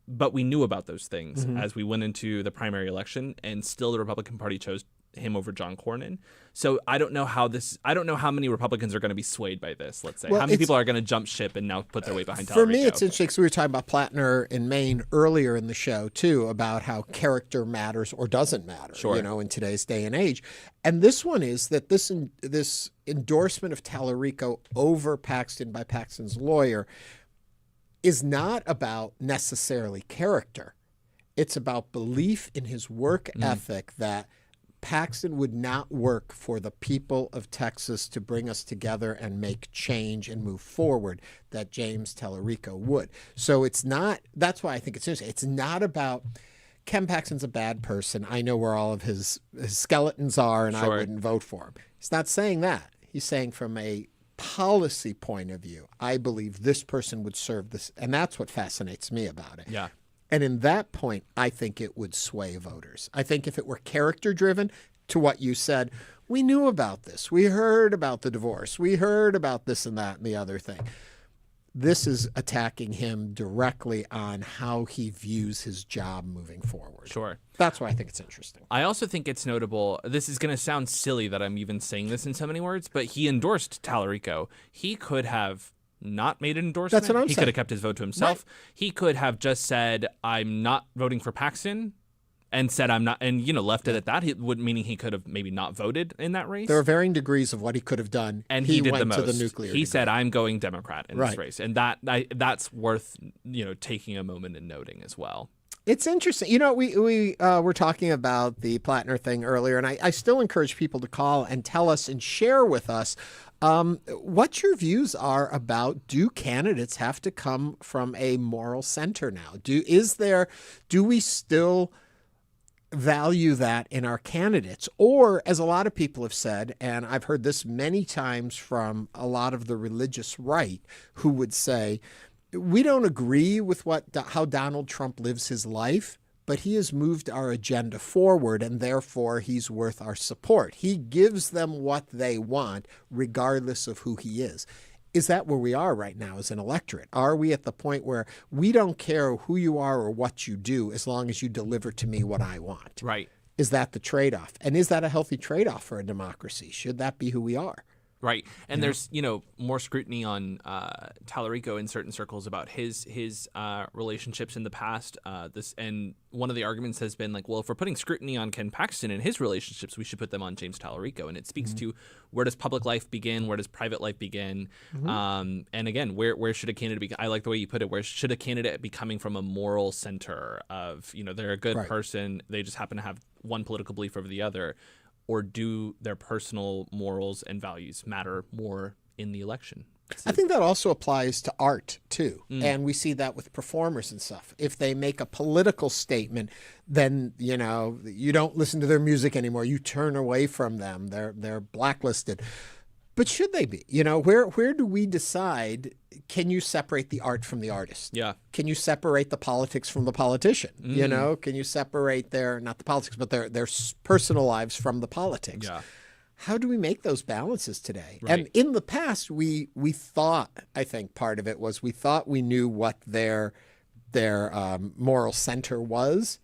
But we knew about those things as we went into the primary election, and still the Republican Party chose him over John Cornyn. So I don't know how many Republicans are going to be swayed by this, let's say. Well, how many people are going to jump ship and now put their weight behind Talarico? For me, it's interesting because we were talking about Plattner in Maine earlier in the show, too, about how character matters or doesn't matter, in today's day and age. And this one is that this endorsement of Talarico over Paxton by Paxton's lawyer is not about necessarily character. It's about belief in his work ethic, that Paxton would not work for the people of Texas to bring us together and make change and move forward, that James Talarico would. So it's not, that's why I think it's interesting. It's not about Ken Paxton's a bad person. I know where all of his skeletons are, and I wouldn't vote for him. He's not saying that. He's saying from a policy point of view, I believe this person would serve this. And that's what fascinates me about it. Yeah. And in that point, I think it would sway voters. I think if it were character-driven, to what you said, we knew about this. We heard about the divorce. We heard about this and that and the other thing. This is attacking him directly on how he views his job moving forward. Sure. That's why I think it's interesting. I also think it's notable. This is going to sound silly that I'm even saying this in so many words, but he endorsed Talarico. He could have not made an endorsement. That's what I'm saying. He could have kept his vote to himself. Right. He could have just said, I'm not voting for Paxton, And said I'm not, and left it at that. Meaning he could have maybe not voted in that race. There are varying degrees of what he could have done, and he did went the most. To the nuclear. He said, "I'm going Democrat in right. this race," and that's worth taking a moment and noting as well. It's interesting. We were talking about the Plattner thing earlier, and I still encourage people to call and tell us and share with us what your views are about, do candidates have to come from a moral center now? Do we still value that in our candidates? Or, as a lot of people have said, and I've heard this many times from a lot of the religious right, who would say, we don't agree with how Donald Trump lives his life, but he has moved our agenda forward, and therefore he's worth our support. He gives them what they want, regardless of who he is. Is that where we are right now as an electorate? Are we at the point where we don't care who you are or what you do as long as you deliver to me what I want? Right. Is that the trade-off? And is that a healthy trade-off for a democracy? Should that be who we are? Right. And there's, more scrutiny on Talarico in certain circles about his relationships in the past. And one of the arguments has been like, well, if we're putting scrutiny on Ken Paxton and his relationships, we should put them on James Talarico. And it speaks to where does public life begin? Where does private life begin? And again, where should a candidate be? I like the way you put it. Where should a candidate be coming from a moral center of, they're a good person. They just happen to have one political belief over the other. Or do their personal morals and values matter more in the election? I think that also applies to art, too. And we see that with performers and stuff. If they make a political statement, then, you don't listen to their music anymore. You turn away from them. They're blacklisted. But should they be? Where do we decide, can you separate the art from the artist? Yeah. Can you separate the politics from the politician? Can you separate not the politics, but their personal lives from the politics? Yeah. How do we make those balances today? Right. And in the past, we thought, I think part of it was we thought we knew what their moral center was,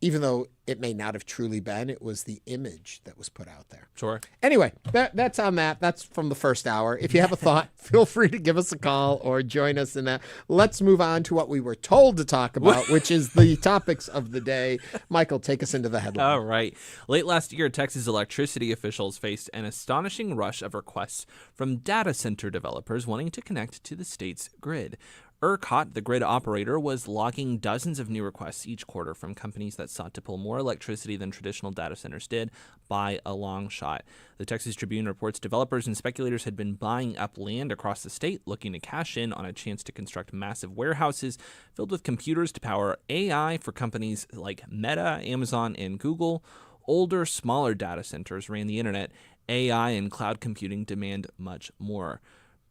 even though it may not have truly been. It was the image that was put out there. Sure. Anyway, that's on that. That's from the first hour. If you have a thought, feel free to give us a call or join us in that. Let's move on to what we were told to talk about, which is the topics of the day. Michael, take us into the headline. All right. Late last year, Texas electricity officials faced an astonishing rush of requests from data center developers wanting to connect to the state's grid. ERCOT, the grid operator, was logging dozens of new requests each quarter from companies that sought to pull more electricity than traditional data centers did by a long shot. The Texas Tribune reports developers and speculators had been buying up land across the state, looking to cash in on a chance to construct massive warehouses filled with computers to power AI for companies like Meta, Amazon, and Google. Older, smaller data centers ran the internet. AI and cloud computing demand much more.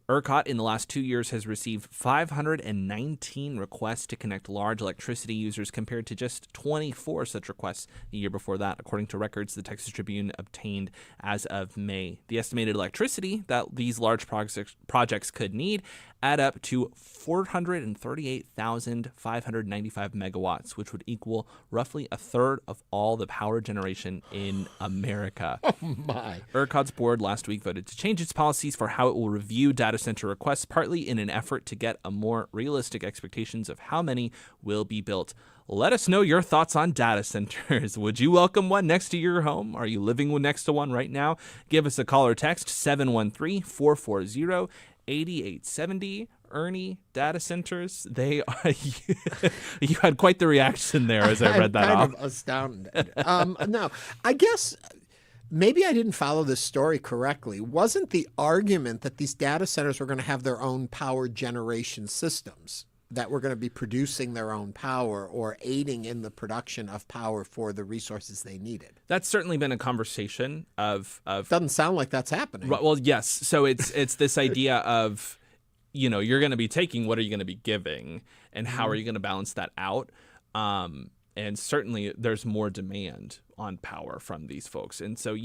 ERCOT in the last 2 years has received 519 requests to connect large electricity users compared to just 24 such requests the year before that, according to records the Texas Tribune obtained as of May. The estimated electricity that these large projects could need add up to 438,595 megawatts, which would equal roughly a third of all the power generation in America. Oh, my. ERCOT's board last week voted to change its policies for how it will review data center requests, partly in an effort to get a more realistic expectations of how many will be built. Let us know your thoughts on data centers. Would you welcome one next to your home? Are you living next to one right now? Give us a call or text 713-440-8870. Ernie, data centers, they are. You had quite the reaction there as I read that off. I'm kind of astounded. No, I guess maybe I didn't follow this story correctly. Wasn't the argument that these data centers were going to have their own power generation systems, that were going to be producing their own power or aiding in the production of power for the resources they needed? That's certainly been a conversation of Doesn't sound like that's happening. Well, yes. So it's this idea of, you're going to be taking, what are you going to be giving, and how are you going to balance that out? And certainly there's more demand on power from these folks. And so,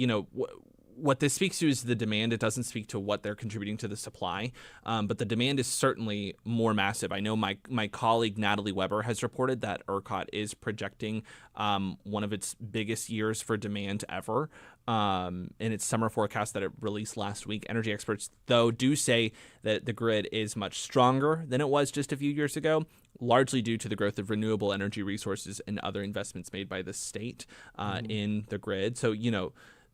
what this speaks to is the demand. It doesn't speak to what they're contributing to the supply, but the demand is certainly more massive. I know my colleague Natalie Weber has reported that ERCOT is projecting one of its biggest years for demand ever in its summer forecast that it released last week. Energy experts, though, do say that the grid is much stronger than it was just a few years ago, largely due to the growth of renewable energy resources and other investments made by the state in the grid. So,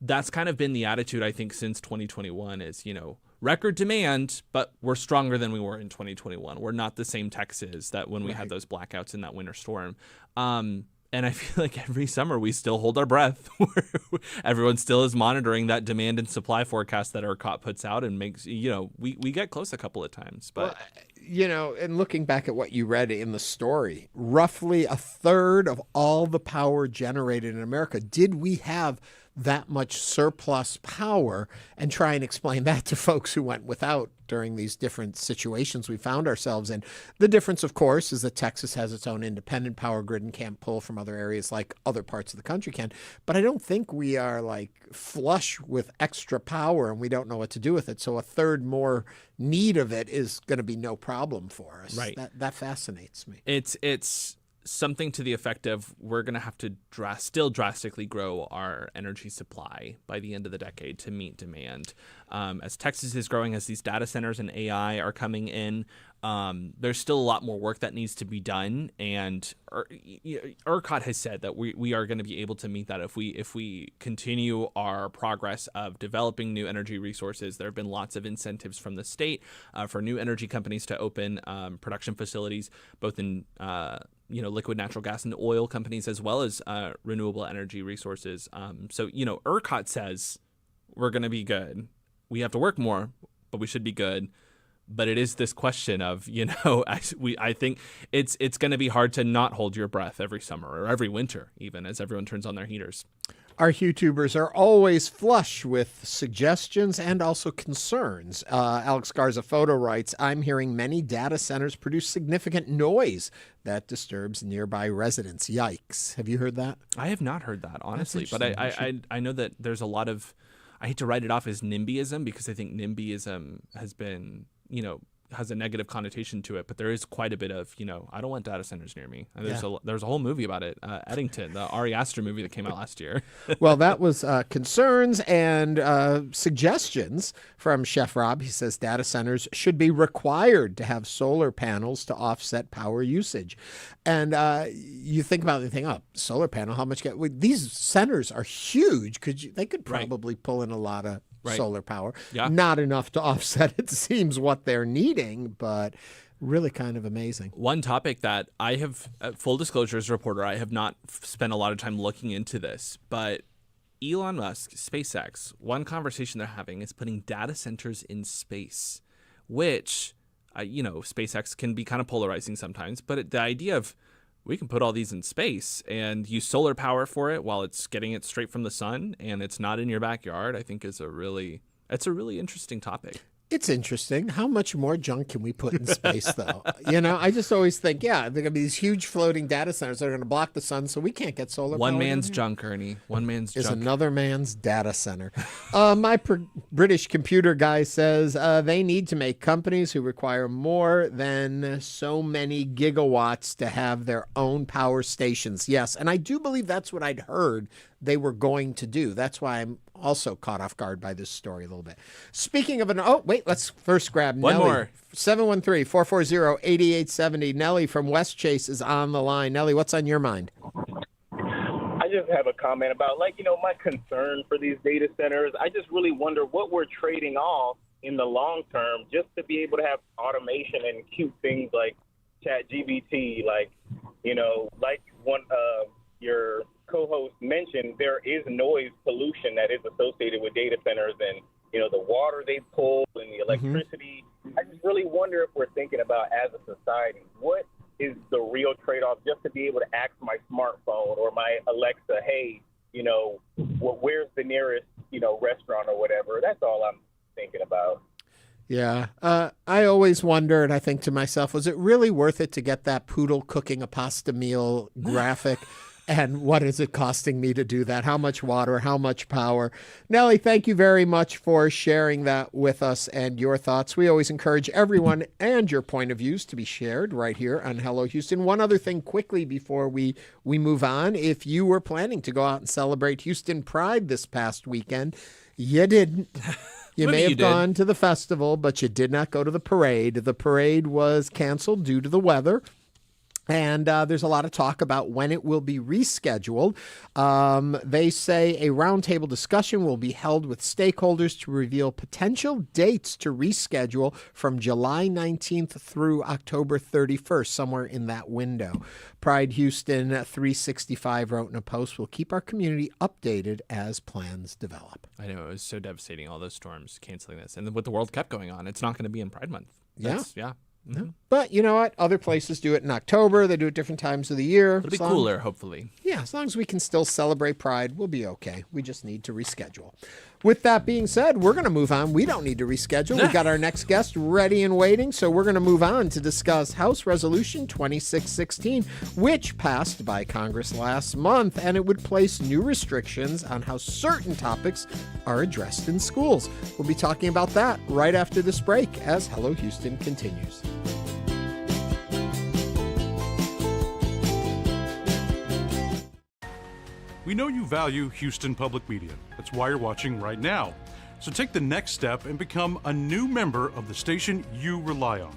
that's kind of been the attitude, I think, since 2021 is, record demand, but we're stronger than we were in 2021. We're not the same Texas that when we had those blackouts in that winter storm. And I feel like every summer we still hold our breath. Everyone still is monitoring that demand and supply forecast that ERCOT puts out and makes, we get close a couple of times. But, and looking back at what you read in the story, roughly a third of all the power generated in America, did we have that much surplus power? And try and explain that to folks who went without during these different situations we found ourselves in. The difference, of course, is that Texas has its own independent power grid and can't pull from other areas like other parts of the country can. But I don't think we are like flush with extra power and we don't know what to do with it. So a third more need of it is going to be no problem for us. Right. That fascinates me. It's something to the effect of we're going to have to still drastically grow our energy supply by the end of the decade to meet demand. As Texas is growing, as these data centers and AI are coming in, there's still a lot more work that needs to be done. And ERCOT has said that we are going to be able to meet that if we continue our progress of developing new energy resources. There have been lots of incentives from the state for new energy companies to open production facilities, both in liquid natural gas and oil companies, as well as renewable energy resources. So ERCOT says we're going to be good. We have to work more, but we should be good. But it is this question of, I think it's going to be hard to not hold your breath every summer or every winter, even as everyone turns on their heaters. Our YouTubers are always flush with suggestions and also concerns. Alex Garza Photo writes, I'm hearing many data centers produce significant noise that disturbs nearby residents. Yikes. Have you heard that? I have not heard that, honestly. But I know that there's a lot of, I hate to write it off as NIMBYism because I think NIMBYism has been, has a negative connotation to it, but there is quite a bit of, I don't want data centers near me. And there's a whole movie about it, Eddington, the Ari Aster movie that came out last year. Well, that was concerns and suggestions from Chef Rob. He says data centers should be required to have solar panels to offset power usage. And you think about the thing, solar panel, how much these centers are huge. They could probably pull in a lot of solar power. Yeah. Not enough to offset, it seems, what they're needing, but really kind of amazing. One topic that I have, full disclosure as a reporter, I have not spent a lot of time looking into this, but Elon Musk, SpaceX, one conversation they're having is putting data centers in space, which, SpaceX can be kind of polarizing sometimes, but the idea of we can put all these in space and use solar power for it while it's getting it straight from the sun and it's not in your backyard, I think is a really interesting topic. It's interesting. How much more junk can we put in space, though? I just always think, they're going to be these huge floating data centers that are going to block the sun, so we can't get solar power. One man's junk, Ernie. One man's junk. Is another man's data center. My British computer guy says they need to make companies who require more than so many gigawatts to have their own power stations. Yes, and I do believe that's what I'd heard they were going to do. That's why I'm also caught off guard by this story a little bit. Speaking of let's first grab one Nellie. more. 713-440-8870. Nellie from West Chase is on the line. Nellie, what's on your mind? I just have a comment about, my concern for these data centers. I just really wonder what we're trading off in the long term just to be able to have automation and cute things like ChatGPT, like one your co-host mentioned, there is noise pollution that is associated with data centers and, the water they pull and the electricity. I just really wonder if we're thinking about, as a society, what is the real trade-off just to be able to ask my smartphone or my Alexa, hey, where's the nearest, restaurant or whatever? That's all I'm thinking about. Yeah. I always wonder, and I think to myself, was it really worth it to get that poodle cooking a pasta meal graphic? And what is it costing me to do that? How much water? How much power? Nellie, thank you very much for sharing that with us and your thoughts. We always encourage everyone and your point of views to be shared right here on Hello Houston. One other thing quickly before we move on. If you were planning to go out and celebrate Houston Pride this past weekend, you didn't. You may have gone to the festival, but you did not go to the parade. The parade was canceled due to the weather. And there's a lot of talk about when it will be rescheduled. They say a roundtable discussion will be held with stakeholders to reveal potential dates to reschedule from July 19th through October 31st, somewhere in that window. Pride Houston 365 wrote in a post, "We'll keep our community updated as plans develop." I know, it was so devastating, all those storms canceling this. And with the World Cup going on, it's not going to be in Pride Month. Yeah. Mm-hmm. But you know what? Other places do it in October. They do it different times of the year. It'll be cooler, hopefully. Yeah, as long as we can still celebrate Pride, we'll be okay. We just need to reschedule. With that being said, we're going to move on. We don't need to reschedule. We've got our next guest ready and waiting, so we're going to move on to discuss House Resolution 2616, which passed by Congress last month, and it would place new restrictions on how certain topics are addressed in schools. We'll be talking about that right after this break as Hello Houston continues. We know you value Houston Public Media. That's why you're watching right now. So take the next step and become a new member of the station you rely on.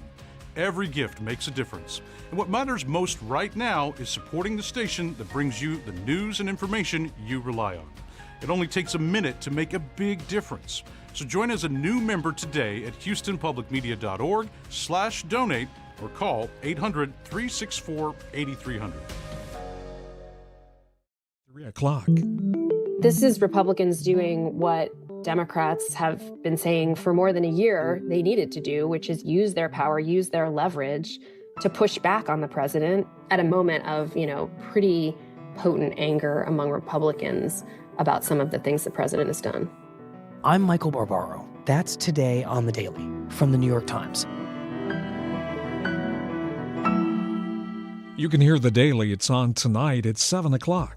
Every gift makes a difference. And what matters most right now is supporting the station that brings you the news and information you rely on. It only takes a minute to make a big difference. So join as a new member today at houstonpublicmedia.org/donate or call 800-364-8300. 3 o'clock. This is Republicans doing what Democrats have been saying for more than a year they needed to do, which is use their power, use their leverage to push back on the president at a moment of, pretty potent anger among Republicans about some of the things the president has done. I'm Michael Barbaro. That's Today on the Daily from the New York Times. You can hear The Daily. It's on tonight at 7 o'clock.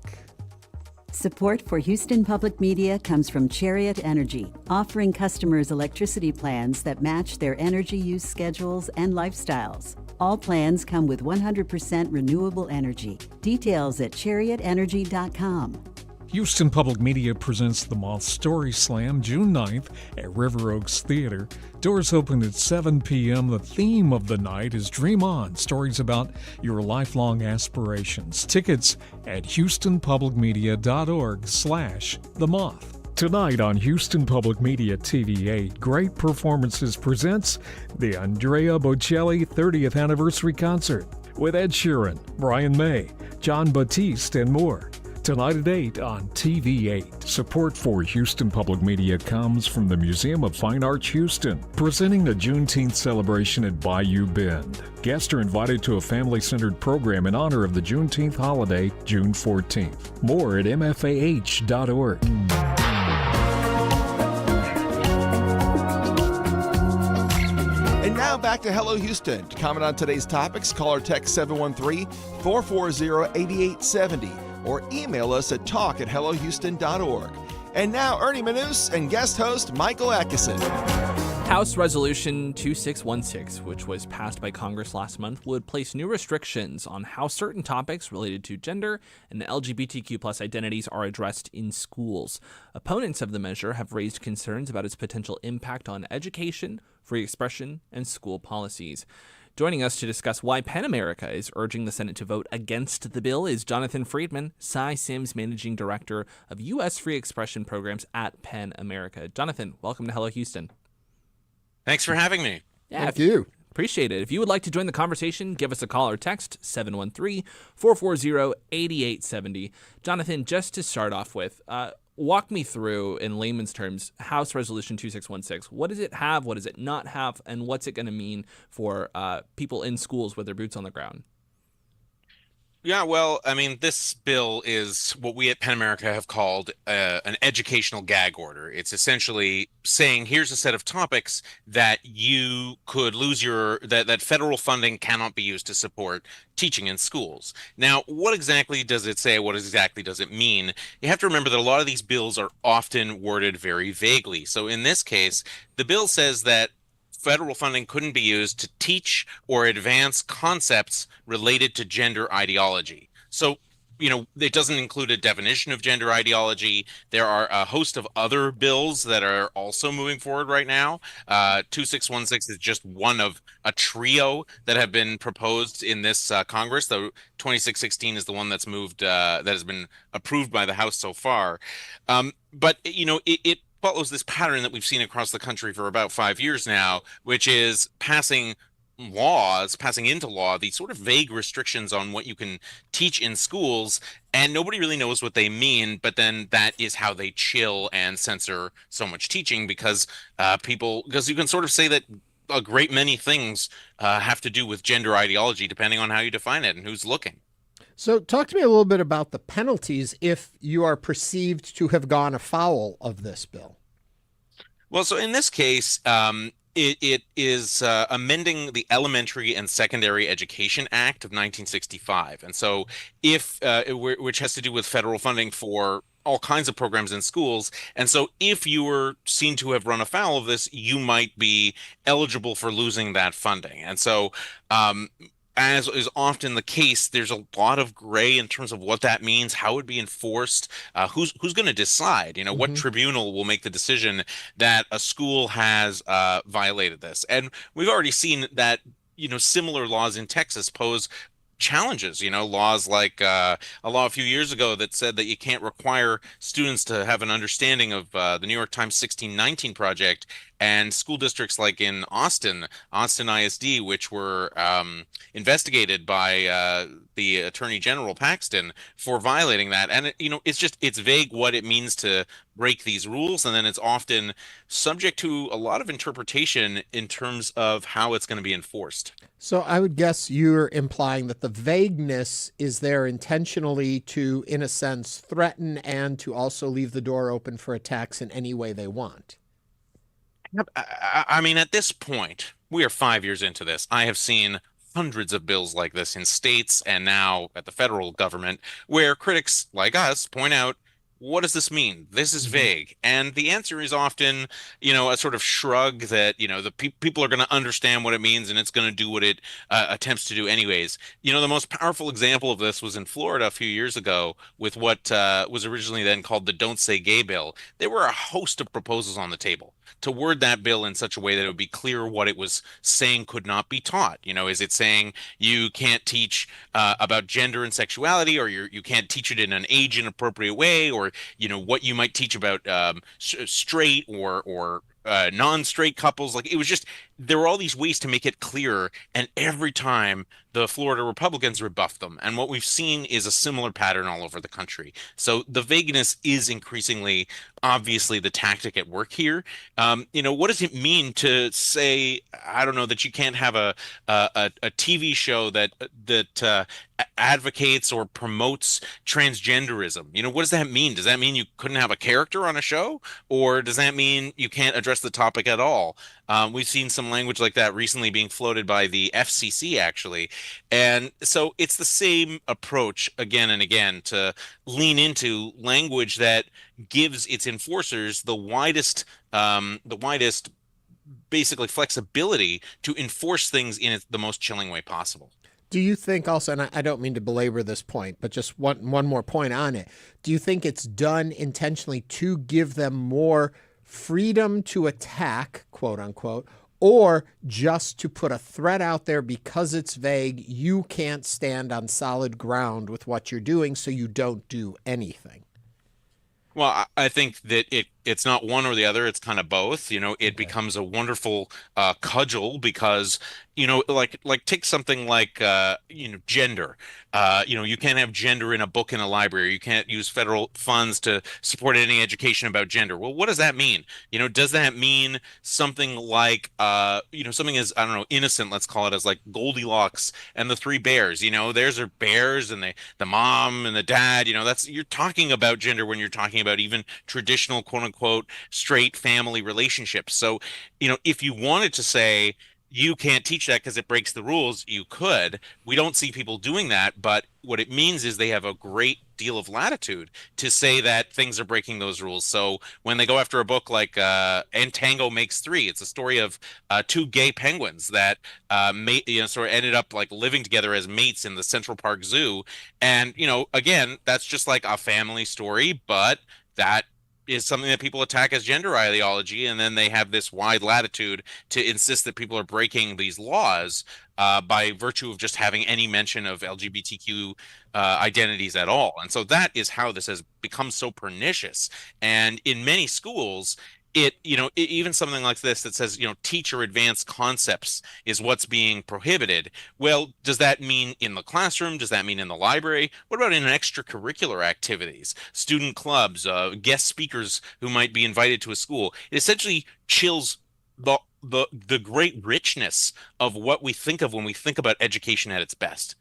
Support for Houston Public Media comes from Chariot Energy, offering customers electricity plans that match their energy use schedules and lifestyles. All plans come with 100% renewable energy. Details at chariotenergy.com. Houston Public Media presents the Moth Story Slam June 9th at River Oaks Theater. Doors open at 7 p.m. The theme of the night is Dream On, stories about your lifelong aspirations. Tickets at houstonpublicmedia.org/The Moth. Tonight on Houston Public Media TV 8, Great Performances presents the Andrea Bocelli 30th Anniversary Concert with Ed Sheeran, Brian May, John Batiste, and more. Tonight at 8 on TV 8. Support for Houston Public Media comes from the Museum of Fine Arts Houston, presenting a Juneteenth celebration at Bayou Bend. Guests are invited to a family-centered program in honor of the Juneteenth holiday, June 14th. More at mfah.org. And now back to Hello Houston. To comment on today's topics, call or text 713-440-8870. or email us at talk@hellohouston.org. And now, Ernie Manous and guest host Michael Adkison. House Resolution 2616, which was passed by Congress last month, would place new restrictions on how certain topics related to gender and LGBTQ+ identities are addressed in schools. Opponents of the measure have raised concerns about its potential impact on education, free expression, and school policies. Joining us to discuss why PEN America is urging the Senate to vote against the bill is Jonathan Friedman, Syms Managing Director of U.S. Free Expression Programs at PEN America. Jonathan, welcome to Hello Houston. Thanks for having me. Yeah, thank you. Appreciate it. If you would like to join the conversation, give us a call or text 713-440-8870. Jonathan, just to start off with, walk me through, in layman's terms, House Resolution 2616. What does it have? What does it not have? And what's it going to mean for people in schools with their boots on the ground? Yeah, well, I mean, this bill is what we at Penn America have called an educational gag order. It's essentially saying here's a set of topics that you could lose that federal funding cannot be used to support teaching in schools. Now, what exactly does it say? What exactly does it mean? You have to remember that a lot of these bills are often worded very vaguely. So in this case, the bill says that federal funding couldn't be used to teach or advance concepts related to gender ideology. So, it doesn't include a definition of gender ideology. There are a host of other bills that are also moving forward right now. 2616 is just one of a trio that have been proposed in this Congress. Though 2616 is the one that's moved, that has been approved by the House so far. But it follows this pattern that we've seen across the country for about 5 years now, which is passing into law, these sort of vague restrictions on what you can teach in schools, and nobody really knows what they mean. But then that is how they chill and censor so much teaching, because because you can sort of say that a great many things have to do with gender ideology, depending on how you define it and who's looking. So talk to me a little bit about the penalties if you are perceived to have gone afoul of this bill. Well, so in this case, it is amending the Elementary and Secondary Education Act of 1965. And so which has to do with federal funding for all kinds of programs in schools. And so if you were seen to have run afoul of this, you might be eligible for losing that funding. And so as is often the case, there's a lot of gray in terms of what that means, how it would be enforced, who's going to decide, what tribunal will make the decision that a school has violated this. And we've already seen that, similar laws in Texas pose challenges, laws like a law a few years ago that said that you can't require students to have an understanding of the New York Times 1619 Project, and school districts like in Austin ISD, which were investigated by the Attorney General Paxton for violating that. And it's vague what it means to break these rules, and then it's often subject to a lot of interpretation in terms of how it's going to be enforced. So I would guess you're implying that the vagueness is there intentionally to, in a sense, threaten and to also leave the door open for attacks in any way they want. I mean, at this point, we are 5 years into this. I have seen hundreds of bills like this in states and now at the federal government, where critics like us point out, what does this mean? This is vague. And the answer is often, a sort of shrug that, the people are going to understand what it means and it's going to do what it attempts to do anyways. The most powerful example of this was in Florida a few years ago with what was originally then called the Don't Say Gay bill. There were a host of proposals on the table to word that bill in such a way that it would be clear what it was saying could not be taught. Is it saying you can't teach about gender and sexuality, or you can't teach it in an age inappropriate way, or what you might teach about straight or non-straight couples? Like, it was just, there were all these ways to make it clearer, and every time the Florida Republicans rebuffed them. And what we've seen is a similar pattern all over the country. So the vagueness is increasingly, obviously, the tactic at work here. What does it mean to say, I don't know, that you can't have a TV show that advocates or promotes transgenderism? What does that mean? Does that mean you couldn't have a character on a show? Or does that mean you can't address the topic at all? We've seen some language like that recently being floated by the FCC, actually. And so it's the same approach again and again, to lean into language that gives its enforcers the widest basically flexibility to enforce things in the most chilling way possible. Do you think also, and I don't mean to belabor this point, but just one more point on it, do you think it's done intentionally to give them more freedom to attack, quote unquote, or just to put a threat out there because it's vague, you can't stand on solid ground with what you're doing, so you don't do anything? Well, I think that it it's not one or the other, it's kind of both. It becomes a wonderful cudgel because, like take something like gender. You can't have gender in a book in a library. You can't use federal funds to support any education about gender. Well, what does that mean? Does that mean something like something as, I don't know, innocent, let's call it, as like Goldilocks and the Three Bears? There's are bears and the mom and the dad. You're talking about gender when you're talking about even traditional quote unquote straight family relationships. So, if you wanted to say you can't teach that because it breaks the rules, you could. We don't see people doing that, but what it means is they have a great deal of latitude to say that things are breaking those rules. So when they go after a book like And Tango Makes Three, it's a story of two gay penguins that sort of ended up like living together as mates in the Central Park Zoo. And, again, that's just like a family story, but that is something that people attack as gender ideology, and then they have this wide latitude to insist that people are breaking these laws by virtue of just having any mention of LGBTQ identities at all. And so that is how this has become so pernicious. And in many schools, even something like this that says, teacher advanced concepts is what's being prohibited. Well, does that mean in the classroom? Does that mean in the library? What about in extracurricular activities, student clubs, guest speakers who might be invited to a school? It essentially chills the great richness of what we think of when we think about education at its best.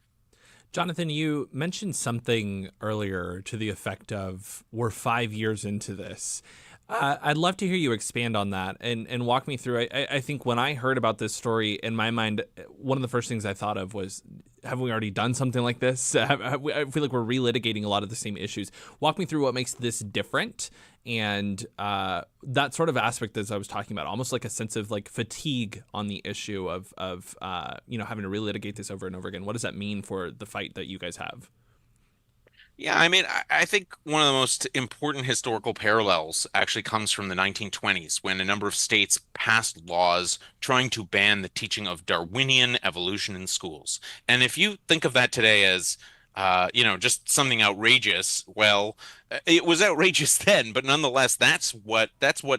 Jonathan, you mentioned something earlier to the effect of we're 5 years into this. I'd love to hear you expand on that and walk me through it. I think when I heard about this story, in my mind, one of the first things I thought of was, haven't we already done something like this? I feel like we're relitigating a lot of the same issues. Walk me through what makes this different and that sort of aspect as I was talking about, almost like a sense of like fatigue on the issue of having to relitigate this over and over again. What does that mean for the fight that you guys have? Yeah, I mean, I think one of the most important historical parallels actually comes from the 1920s, when a number of states passed laws trying to ban the teaching of Darwinian evolution in schools. And if you think of that today as, just something outrageous, well, it was outrageous then, but nonetheless, that's what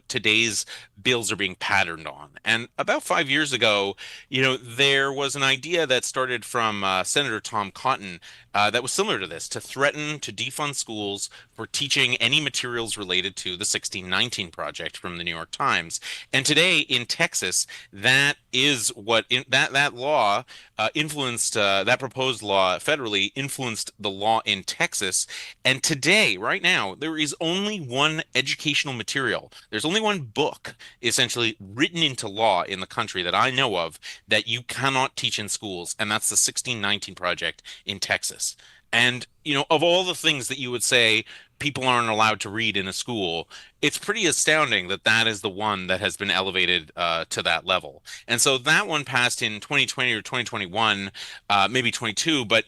today's bills are being patterned on. And about 5 years ago, there was an idea that started from Senator Tom Cotton that was similar to this, to threaten to defund schools for teaching any materials related to the 1619 Project from the New York Times. And today in Texas, that is what that law influenced, that proposed law federally influenced the law in Texas. And today, right now, there is only one educational material. There's only one book essentially written into law in the country that I know of that you cannot teach in schools, and that's the 1619 Project in Texas. And, of all the things that you would say people aren't allowed to read in a school, it's pretty astounding that that is the one that has been elevated to that level. And so that one passed in 2020 or 2021, maybe 22, but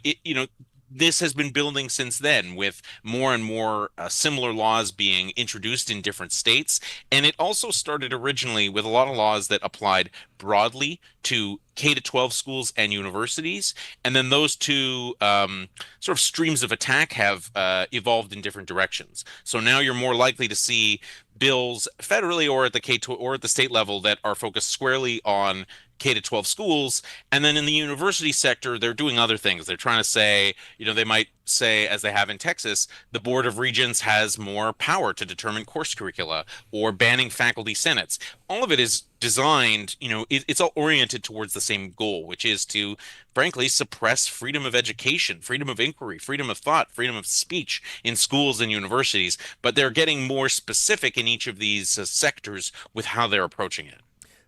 this has been building since then, with more and more similar laws being introduced in different states. And it also started originally with a lot of laws that applied broadly to K-12 schools and universities. And then those two sort of streams of attack have evolved in different directions. So now you're more likely to see bills federally or at the K-12 or at the state level that are focused squarely on K-12 schools. And then in the university sector, they're doing other things. They're trying to say, they might say, as they have in Texas, the Board of Regents has more power to determine course curricula, or banning faculty senates. All of it is designed, it's all oriented towards the same goal, which is to, frankly, suppress freedom of education, freedom of inquiry, freedom of thought, freedom of speech in schools and universities. But they're getting more specific in each of these sectors with how they're approaching it.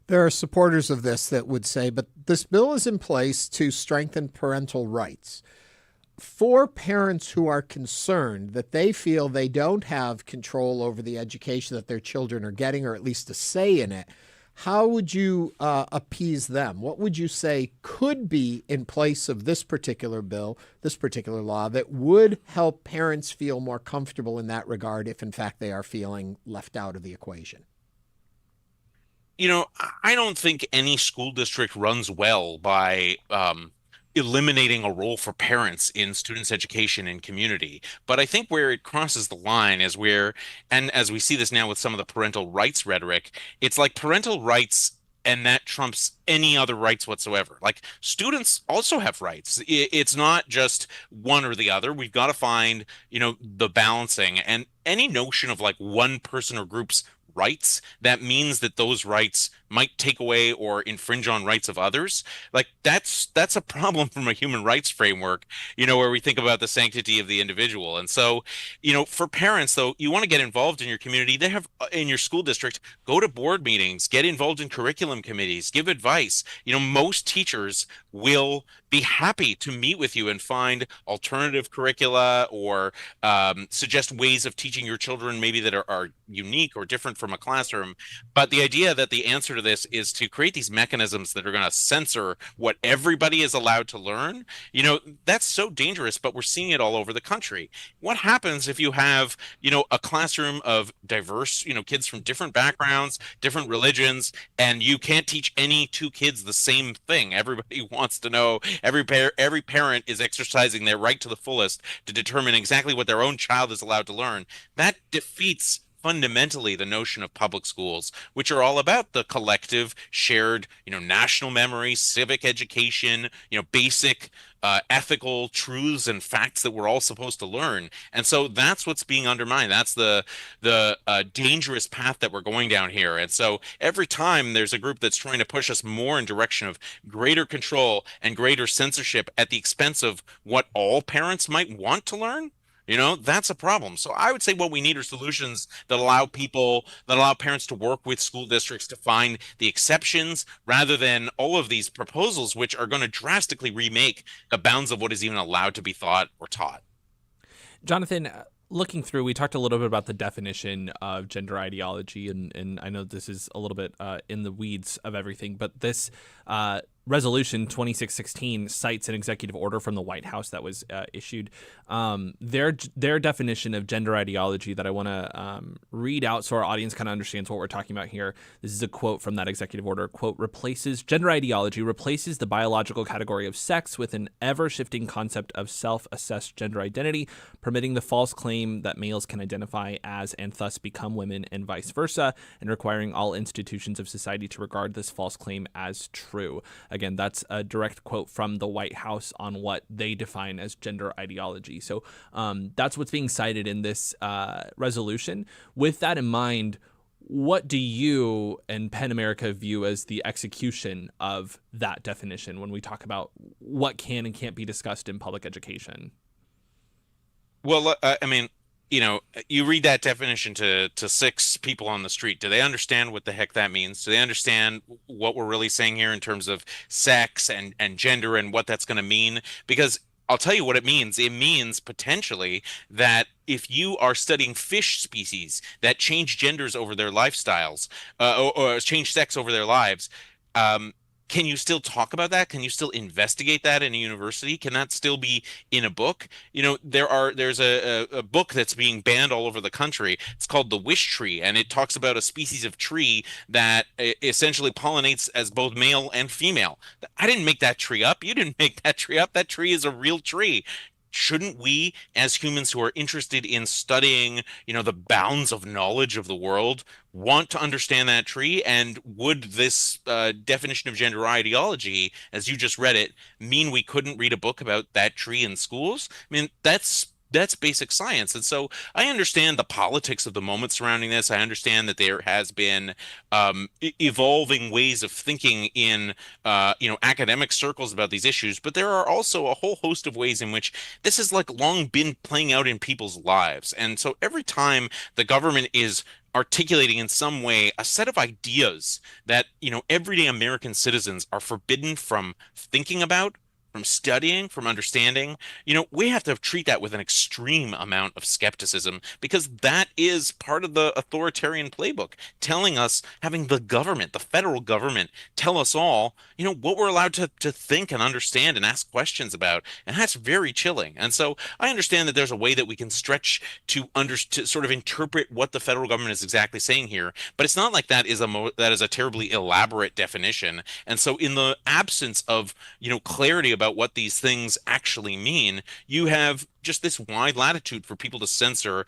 There are supporters of this that would say, but this bill is in place to strengthen parental rights. For parents who are concerned that they feel they don't have control over the education that their children are getting, or at least a say in it, how would you appease them? What would you say could be in place of this particular bill, this particular law, that would help parents feel more comfortable in that regard if, in fact, they are feeling left out of the equation? I don't think any school district runs well by eliminating a role for parents in students' education and community. But I think where it crosses the line is where, and as we see this now with some of the parental rights rhetoric, it's like parental rights and that trumps any other rights whatsoever. Like students also have rights. It's not just one or the other. We've got to find, the balancing, and any notion of like one person or group's rights that means that those rights might take away or infringe on rights of others, like that's a problem from a human rights framework, where we think about the sanctity of the individual. And so, for parents though, you want to get involved in your community. They have in your school district, go to board meetings, get involved in curriculum committees, give advice. Most teachers will be happy to meet with you and find alternative curricula or suggest ways of teaching your children maybe that are unique or different from a classroom. But the idea that the answer to this is to create these mechanisms that are going to censor what everybody is allowed to learn, that's so dangerous, but we're seeing it all over the country. What happens if you have, a classroom of diverse, kids from different backgrounds, different religions, and you can't teach any two kids the same thing? Everybody wants to know, every parent is exercising their right to the fullest to determine exactly what their own child is allowed to learn. That defeats fundamentally the notion of public schools, which are all about the collective, shared, national memory, civic education, basic ethical truths and facts that we're all supposed to learn. And so that's what's being undermined. That's the dangerous path that we're going down here. And so every time there's a group that's trying to push us more in direction of greater control and greater censorship at the expense of what all parents might want to learn, that's a problem. So I would say what we need are solutions that allow parents to work with school districts to find the exceptions rather than all of these proposals, which are going to drastically remake the bounds of what is even allowed to be thought or taught. Jonathan, looking through, we talked a little bit about the definition of gender ideology, and I know this is a little bit in the weeds of everything, but this Resolution 2616 cites an executive order from the White House that was issued. Their definition of gender ideology that I want to read out so our audience kind of understands what we're talking about here. This is a quote from that executive order. Quote, gender ideology replaces the biological category of sex with an ever-shifting concept of self-assessed gender identity, permitting the false claim that males can identify as and thus become women and vice versa, and requiring all institutions of society to regard this false claim as true. Again, that's a direct quote from the White House on what they define as gender ideology. So that's what's being cited in this resolution. With that in mind, what do you and PEN America view as the execution of that definition when we talk about what can and can't be discussed in public education? Well, you read that definition to 6 people on the street. Do they understand what the heck that means? Do they understand what we're really saying here in terms of sex and gender and what that's going to mean? Because I'll tell you what it means. It means potentially that if you are studying fish species that change genders over their lifestyles, or change sex over their lives, can you still talk about that? Can you still investigate that in a university? Can that still be in a book? There's a book that's being banned all over the country. It's called The Wish Tree, and it talks about a species of tree that essentially pollinates as both male and female. I didn't make that tree up. You didn't make that tree up. That tree is a real tree. Shouldn't we, as humans who are interested in studying, the bounds of knowledge of the world, want to understand that tree? And would this definition of gender ideology, as you just read it, mean we couldn't read a book about that tree in schools? I mean, that's basic science. And so I understand the politics of the moment surrounding this. I understand that there has been evolving ways of thinking in academic circles about these issues, but there are also a whole host of ways in which this has long been playing out in people's lives. And so every time the government is articulating in some way a set of ideas that everyday American citizens are forbidden from thinking about, from studying, from understanding, we have to treat that with an extreme amount of skepticism, because that is part of the authoritarian playbook, telling us, having the government, the federal government, tell us all, what we're allowed to think and understand and ask questions about. And that's very chilling. And so I understand that there's a way that we can stretch to sort of interpret what the federal government is exactly saying here, but it's not like that is a terribly elaborate definition. And so in the absence of, clarity about about what these things actually mean, you have just this wide latitude for people to censor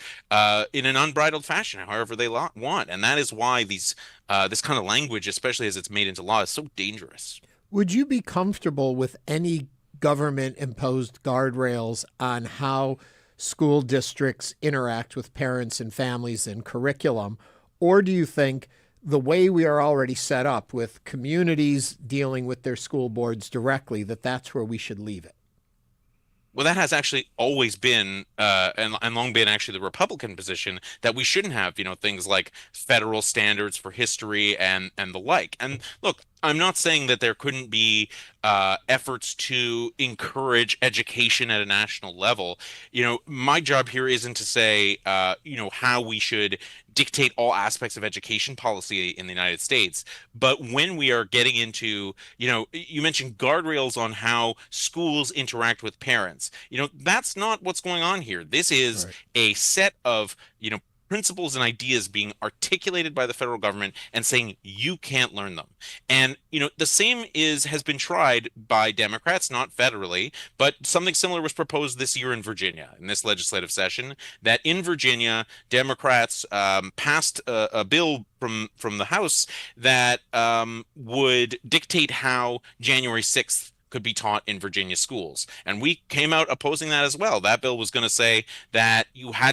in an unbridled fashion, however they want. And that is why this kind of language, especially as it's made into law, is so dangerous. Would you be comfortable with any government-imposed guardrails on how school districts interact with parents and families in curriculum? Or do you think the way we are already set up with communities dealing with their school boards directly, that's where we should leave it? Well, that has actually always been and long been actually the Republican position, that we shouldn't have, things like federal standards for history and the like. And look, I'm not saying that there couldn't be efforts to encourage education at a national level. My job here isn't to say, how we should dictate all aspects of education policy in the United States. But when we are getting into, you mentioned guardrails on how schools interact with parents, that's not what's going on here. This is a set of, principles and ideas being articulated by the federal government and saying you can't learn them. And the same has been tried by Democrats, not federally, but something similar was proposed this year in Virginia in this legislative session, that in Virginia Democrats passed a bill from the House that would dictate how January 6th could be taught in Virginia schools. And we came out opposing that as well. That bill was going to say that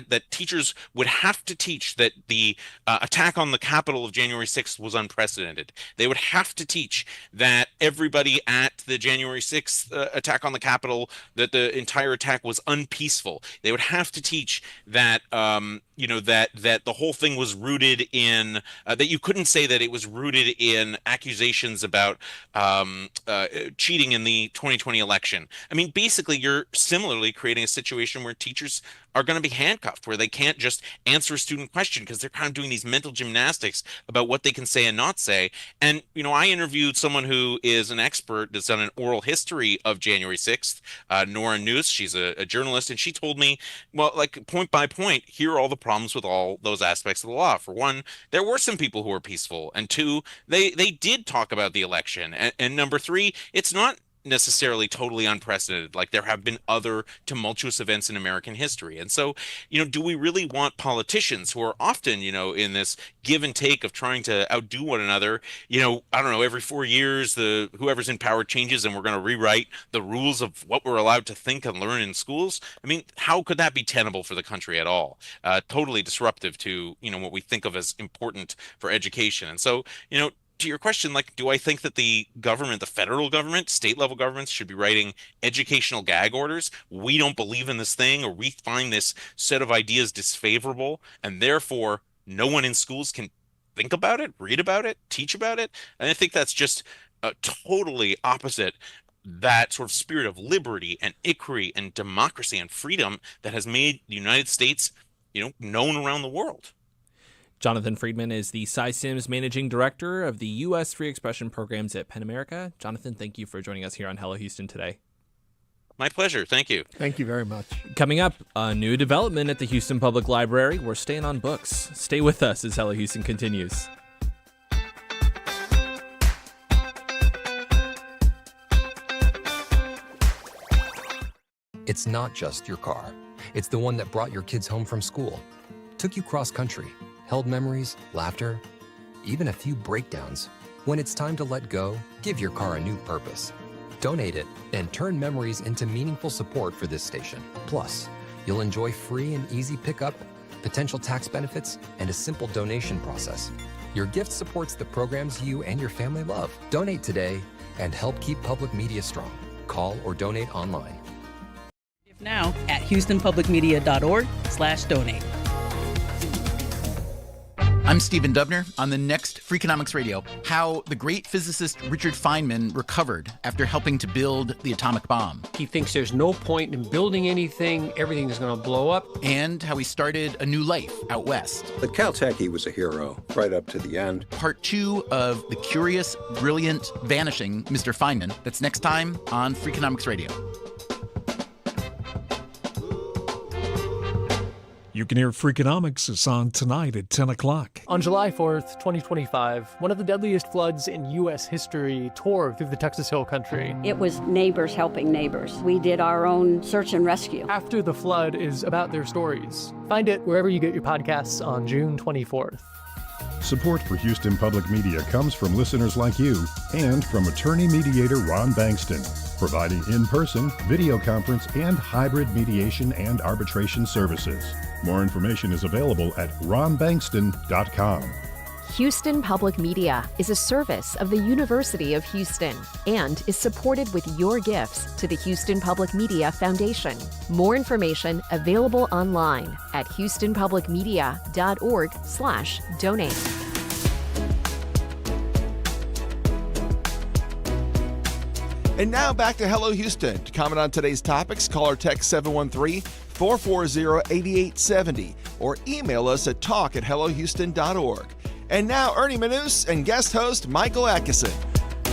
that teachers would have to teach that the attack on the Capitol of January 6th was unprecedented. They would have to teach that everybody at the January 6th attack on the Capitol, that the entire attack was unpeaceful. They would have to teach that that the whole thing was rooted in that you couldn't say that it was rooted in accusations about cheating in the 2020 election. I mean, basically, you're similarly creating a situation where teachers are going to be handcuffed, where they can't just answer a student question because they're kind of doing these mental gymnastics about what they can say and not say. And, I interviewed someone who is an expert that's done an oral history of January 6th, Nora Noose. She's a journalist, and she told me, well, like point by point, here are all the problems with all those aspects of the law. For one, there were some people who were peaceful, and two, they did talk about the election. And number three, it's not necessarily totally unprecedented. Like, there have been other tumultuous events in American history. And so, do we really want politicians who are often, in this give and take of trying to outdo one another, I don't know, every 4 years, whoever's in power changes and we're going to rewrite the rules of what we're allowed to think and learn in schools? I mean, how could that be tenable for the country at all? Totally disruptive to, what we think of as important for education. And so, to your question, do I think that the government, the federal government, state level governments should be writing educational gag orders? We don't believe in this thing, or we find this set of ideas disfavorable, and therefore no one in schools can think about it, read about it, teach about it. And I think that's just totally opposite that sort of spirit of liberty and inquiry and democracy and freedom that has made the United States, known around the world. Jonathan Friedman is the Syms Managing Director of the U.S. Free Expression Programs at PEN America. Jonathan, thank you for joining us here on Hello Houston today. My pleasure. Thank you. Thank you very much. Coming up, a new development at the Houston Public Library. We're staying on books. Stay with us as Hello Houston continues. It's not just your car. It's the one that brought your kids home from school, took you cross-country, held memories, laughter, even a few breakdowns. When it's time to let go, give your car a new purpose. Donate it and turn memories into meaningful support for this station. Plus, you'll enjoy free and easy pickup, potential tax benefits, and a simple donation process. Your gift supports the programs you and your family love. Donate today and help keep public media strong. Call or donate online. Now at houstonpublicmedia.org/donate. I'm Stephen Dubner. On the next Freakonomics Radio, how the great physicist Richard Feynman recovered after helping to build the atomic bomb. He thinks there's no point in building anything, everything is going to blow up. And how he started a new life out west. At Caltech, he was a hero, right up to the end. Part 2 of the curious, brilliant, vanishing Mr. Feynman. That's next time on Freakonomics Radio. You can hear Freakonomics is on tonight at 10 o'clock. On July 4th, 2025, one of the deadliest floods in U.S. history tore through the Texas Hill Country. It was neighbors helping neighbors. We did our own search and rescue. After the Flood is about their stories. Find it wherever you get your podcasts on June 24th. Support for Houston Public Media comes from listeners like you and from attorney mediator Ron Bankston, providing in-person, video conference, and hybrid mediation and arbitration services. More information is available at ronbankston.com. Houston Public Media is a service of the University of Houston and is supported with your gifts to the Houston Public Media Foundation. More information available online at houstonpublicmedia.org/donate. And now back to Hello Houston. To comment on today's topics, call or text 713-440-8870 or email us at talk@hellohouston.org. And now Ernie Manous and guest host Michael Adkison.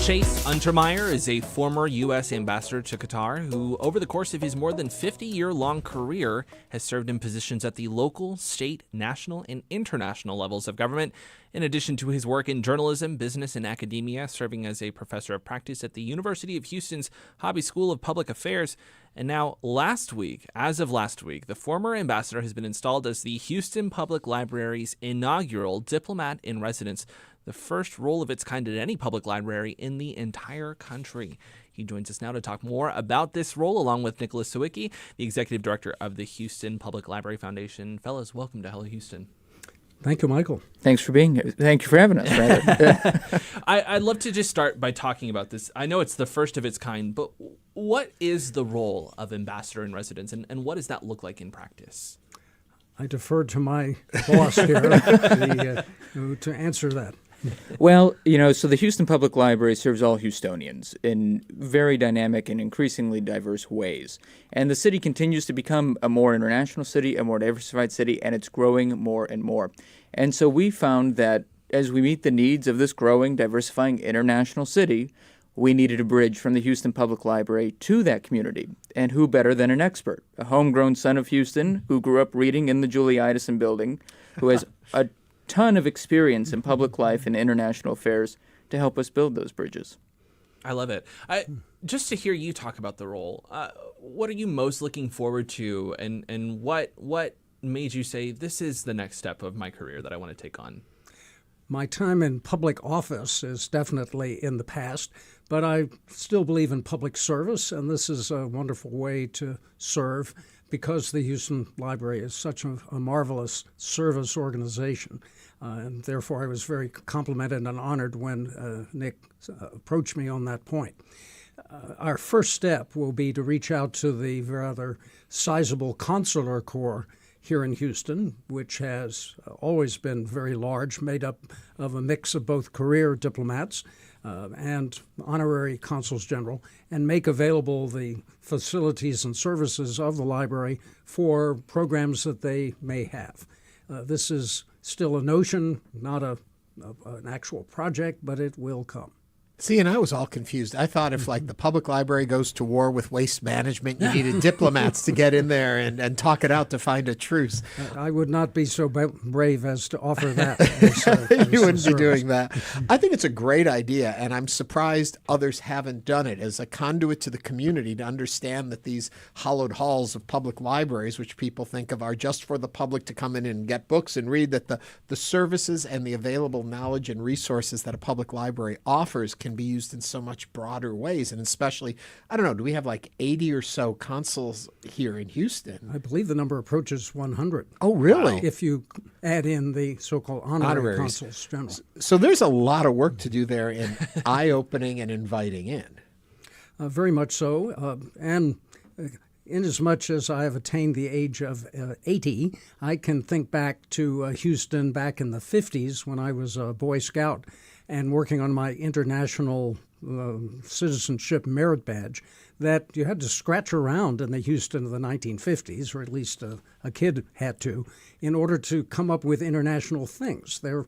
Chase Untermeyer is a former U.S. ambassador to Qatar who, over the course of his more than 50-year-long career, has served in positions at the local, state, national, and international levels of government. In addition to his work in journalism, business, and academia, serving as a professor of practice at the University of Houston's Hobby School of Public Affairs. And now, as of last week, the former ambassador has been installed as the Houston Public Library's inaugural Diplomat-in-Residence, the first role of its kind at any public library in the entire country. He joins us now to talk more about this role, along with Nicholas Sawicki, the executive director of the Houston Public Library Foundation. Fellas, welcome to Hello Houston. Thank you, Michael. Thank you for having us, rather. I'd love to just start by talking about this. I know it's the first of its kind, but what is the role of ambassador in residence, and what does that look like in practice? I defer to my boss here to answer that. Well, so the Houston Public Library serves all Houstonians in very dynamic and increasingly diverse ways. And the city continues to become a more international city, a more diversified city, and it's growing more and more. And so we found that as we meet the needs of this growing, diversifying international city, we needed a bridge from the Houston Public Library to that community. And who better than an expert, a homegrown son of Houston who grew up reading in the Julie Idison building, who has a ton of experience in public life and international affairs to help us build those bridges. I love it. Just to hear you talk about the role, what are you most looking forward to, and what made you say, this is the next step of my career that I want to take on? My time in public office is definitely in the past, but I still believe in public service, and this is a wonderful way to serve because the Houston Library is such a marvelous service organization. And therefore, I was very complimented and honored when Nick approached me on that point. Our first step will be to reach out to the rather sizable consular corps here in Houston, which has always been very large, made up of a mix of both career diplomats and honorary consuls general, and make available the facilities and services of the library for programs that they may have. This is still a notion, not an actual project, but it will come. See, and I was all confused. I thought if, like, the public library goes to war with waste management, you needed diplomats to get in there and talk it out to find a truce. I would not be so brave as to offer that. You wouldn't be doing that. I think it's a great idea, and I'm surprised others haven't done it as a conduit to the community to understand that these hallowed halls of public libraries, which people think of are just for the public to come in and get books and read, that the services and the available knowledge and resources that a public library offers can be used in so much broader ways. And especially, I don't know, do we have like 80 or so consuls here in Houston? I believe the number approaches 100. Oh, really? If you add in the so-called honorary consuls general. So there's a lot of work to do there in eye-opening and inviting in. Very much so. And inasmuch as I have attained the age of 80, I can think back to Houston back in the 50s when I was a Boy Scout and working on my international citizenship merit badge, that you had to scratch around in the Houston of the 1950s, or at least a kid had to, in order to come up with international things. There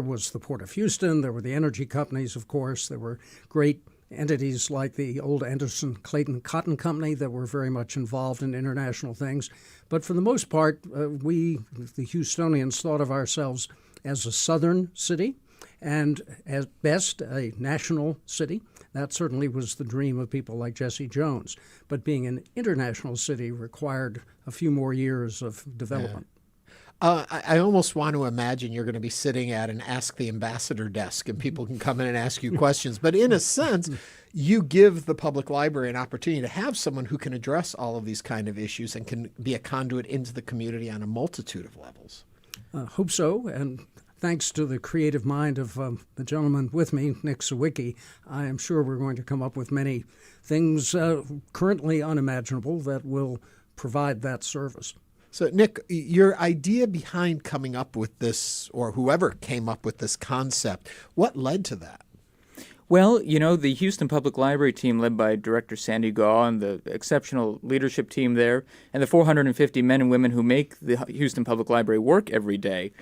was the Port of Houston, there were the energy companies, of course, there were great entities like the old Anderson Clayton Cotton Company that were very much involved in international things. But for the most part, we, the Houstonians, thought of ourselves as a southern city and at best a national city. That certainly was the dream of people like Jesse Jones. But being an international city required a few more years of development. I almost want to imagine you're going to be sitting at an Ask the Ambassador desk and people can come in and ask you questions. But in a sense, you give the public library an opportunity to have someone who can address all of these kind of issues and can be a conduit into the community on a multitude of levels. Hope so. And thanks to the creative mind of the gentleman with me, Nick Sawicki, I am sure we're going to come up with many things currently unimaginable that will provide that service. So, Nick, your idea behind coming up with this, or whoever came up with this concept, what led to that? Well, the Houston Public Library team led by Director Sandy Gaw and the exceptional leadership team there, and the 450 men and women who make the Houston Public Library work every day,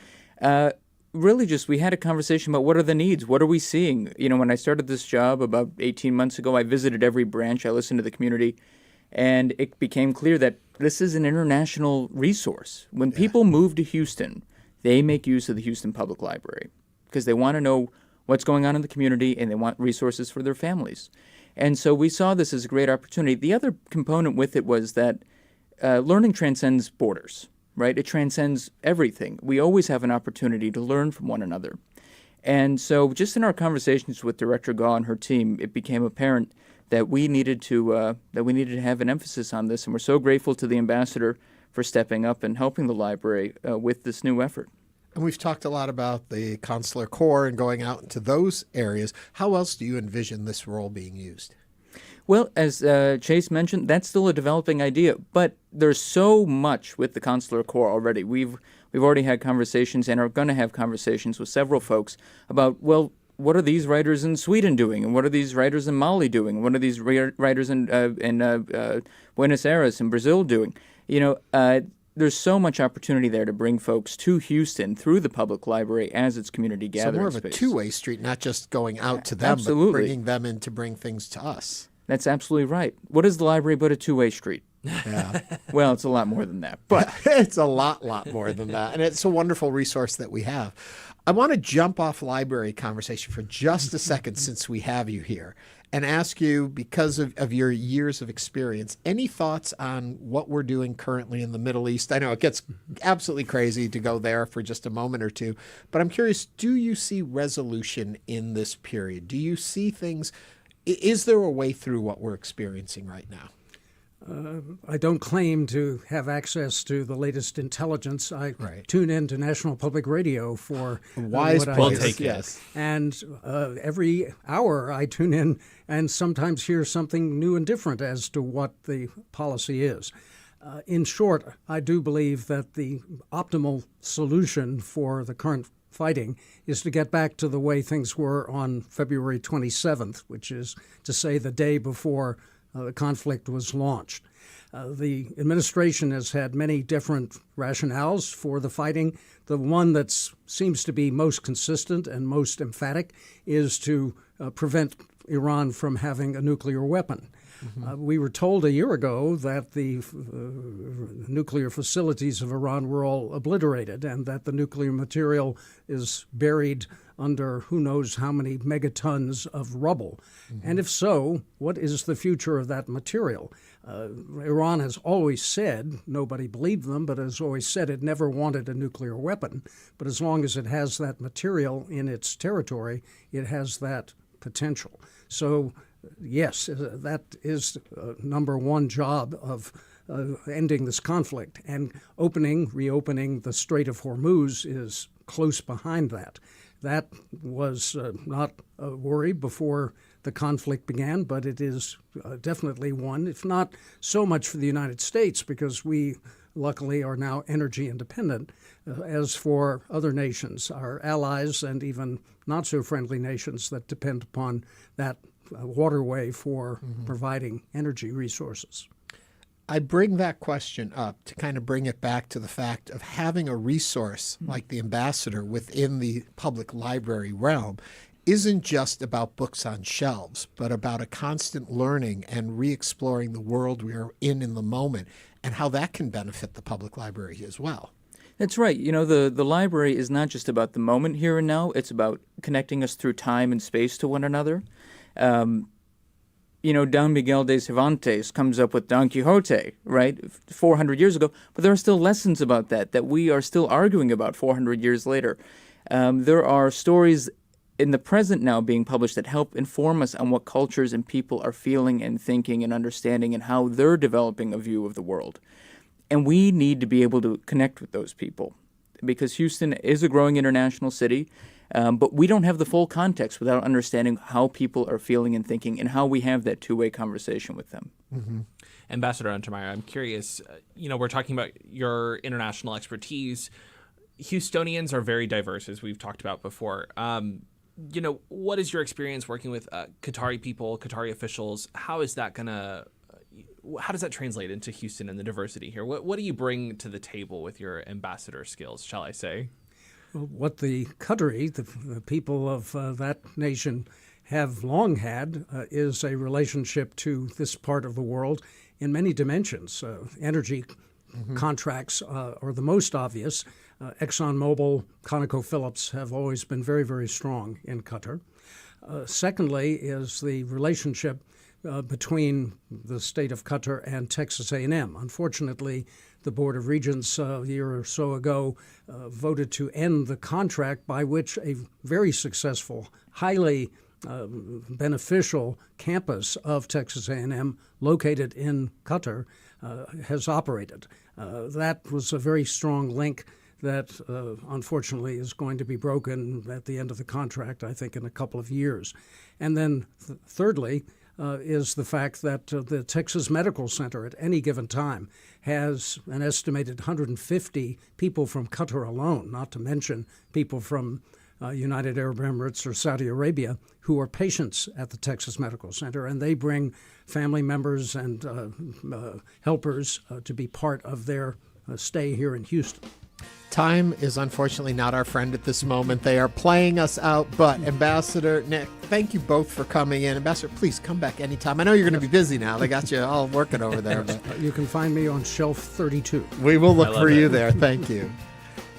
really just we had a conversation about what are the needs, what are we seeing? When I started this job about 18 months ago, I visited every branch, I listened to the community, and it became clear that this is an international resource. When people move to Houston, they make use of the Houston Public Library because they want to know what's going on in the community and they want resources for their families. And so we saw this as a great opportunity. The other component with it was that learning transcends borders, right? It transcends everything. We always have an opportunity to learn from one another. And so just in our conversations with Director Gaw and her team, it became apparent that we needed to have an emphasis on this, and we're so grateful to the ambassador for stepping up and helping the library with this new effort. And we've talked a lot about the consular corps and going out into those areas. How else do you envision this role being used? Well, as Chase mentioned, that's still a developing idea, but there's so much with the consular corps already. We've already had conversations and are going to have conversations with several folks about, well, what are these writers in Sweden doing? And what are these writers in Mali doing? What are these writers in Buenos Aires in Brazil doing? There's so much opportunity there to bring folks to Houston through the public library as its community gathering So more of space. a two-way street, not just going out to them, Absolutely. but bringing them in to bring things to us. That's absolutely right. What is the library but a two-way street? Yeah. Well, it's a lot more than that, but it's a lot more than that. And it's a wonderful resource that we have. I want to jump off library conversation for just a second since we have you here and ask you, because of your years of experience, any thoughts on what we're doing currently in the Middle East? I know it gets absolutely crazy to go there for just a moment or two, but I'm curious, do you see resolution in this period? Do you see things? Is there a way through what we're experiencing right now? I don't claim to have access to the latest intelligence. I tune in to National Public Radio for wise what place. I Take yes. And every hour I tune in and sometimes hear something new and different as to what the policy is. In short, I do believe that the optimal solution for the current fighting is to get back to the way things were on February 27th, which is to say the day before the conflict was launched. The administration has had many different rationales for the fighting. The one that seems to be most consistent and most emphatic is to prevent Iran from having a nuclear weapon. Mm-hmm. We were told a year ago that the nuclear facilities of Iran were all obliterated and that the nuclear material is buried under who knows how many megatons of rubble. Mm-hmm. And if so, what is the future of that material? Iran has always said, nobody believed them, but has always said it never wanted a nuclear weapon. But as long as it has that material in its territory, it has that potential. So yes, that is number one job of ending this conflict. And reopening the Strait of Hormuz is close behind that. That was not a worry before the conflict began, but it is definitely one, if not so much for the United States, because we luckily are now energy independent, as for other nations, our allies and even not so friendly nations that depend upon that waterway for providing energy resources. I bring that question up to kind of bring it back to the fact of having a resource like the ambassador within the public library realm. isn't just about books on shelves, but about a constant learning and re-exploring the world we are in the moment, and how that can benefit the public library as well. That's right. The library is not just about the moment here and now. It's about connecting us through time and space to one another. Don Miguel de Cervantes comes up with Don Quixote, right, 400 years ago, but there are still lessons about that we are still arguing about 400 years later. There are stories in the present now being published that help inform us on what cultures and people are feeling and thinking and understanding and how they're developing a view of the world. And we need to be able to connect with those people because Houston is a growing international city, but we don't have the full context without understanding how people are feeling and thinking and how we have that two-way conversation with them. Mm-hmm. Ambassador Untermeyer, I'm curious, we're talking about your international expertise. Houstonians are very diverse, as we've talked about before. What is your experience working with Qatari people, Qatari officials? How does that translate into Houston and the diversity here? What do you bring to the table with your ambassador skills, shall I say? What the Qatari, the people of that nation, have long had is a relationship to this part of the world in many dimensions. Energy contracts are the most obvious. ExxonMobil, ConocoPhillips have always been very, very strong in Qatar. Secondly is the relationship between the state of Qatar and Texas A&M. Unfortunately, the Board of Regents a year or so ago voted to end the contract by which a very successful, highly beneficial campus of Texas A&M located in Qatar has operated. That was a very strong link that unfortunately is going to be broken at the end of the contract, I think, in a couple of years. And then thirdly is the fact that the Texas Medical Center at any given time has an estimated 150 people from Qatar alone, not to mention people from United Arab Emirates or Saudi Arabia, who are patients at the Texas Medical Center, and they bring family members and helpers to be part of their stay here in Houston. Time is unfortunately not our friend at this moment. They are playing us out. But Ambassador Nick, thank you both for coming in. Ambassador, please come back anytime. I know you're going to be busy now. They got you all working over there. But you can find me on shelf 32. We will look for you there. Thank you.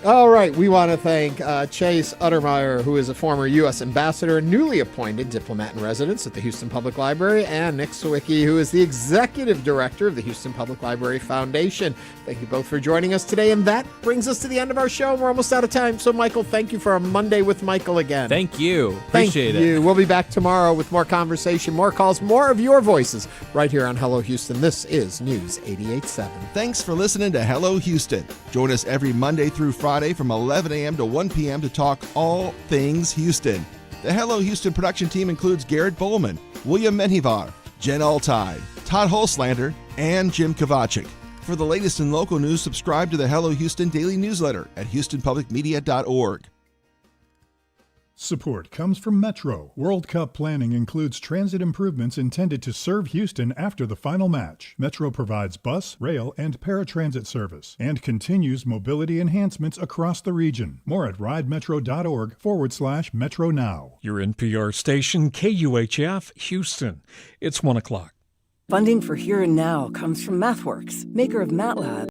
All right, we want to thank Chase Untermeyer, who is a former U.S. ambassador and newly appointed Diplomat-in-Residence at the Houston Public Library, and Nick Sawicki, who is the executive director of the Houston Public Library Foundation. Thank you both for joining us today, and that brings us to the end of our show. We're almost out of time, so Michael, thank you for a Monday with Michael again. Thank you. Appreciate it. We'll be back tomorrow with more conversation, more calls, more of your voices right here on Hello Houston. This is News 88.7. Thanks for listening to Hello Houston. Join us every Monday through Friday from 11 a.m. to 1 p.m. to talk all things Houston. The Hello Houston production team includes Garrett Bowman, William Menjivar, Jen Altide, Todd Holslander, and Jim Kovacic. For the latest in local news, subscribe to the Hello Houston daily newsletter at houstonpublicmedia.org. Support comes from Metro. World Cup planning includes transit improvements intended to serve Houston after the final match. Metro provides bus, rail, and paratransit service and continues mobility enhancements across the region. More at ridemetro.org/Metro Now. Your NPR station, KUHF, Houston. It's 1 o'clock. Funding for Here and Now comes from MathWorks, maker of MATLAB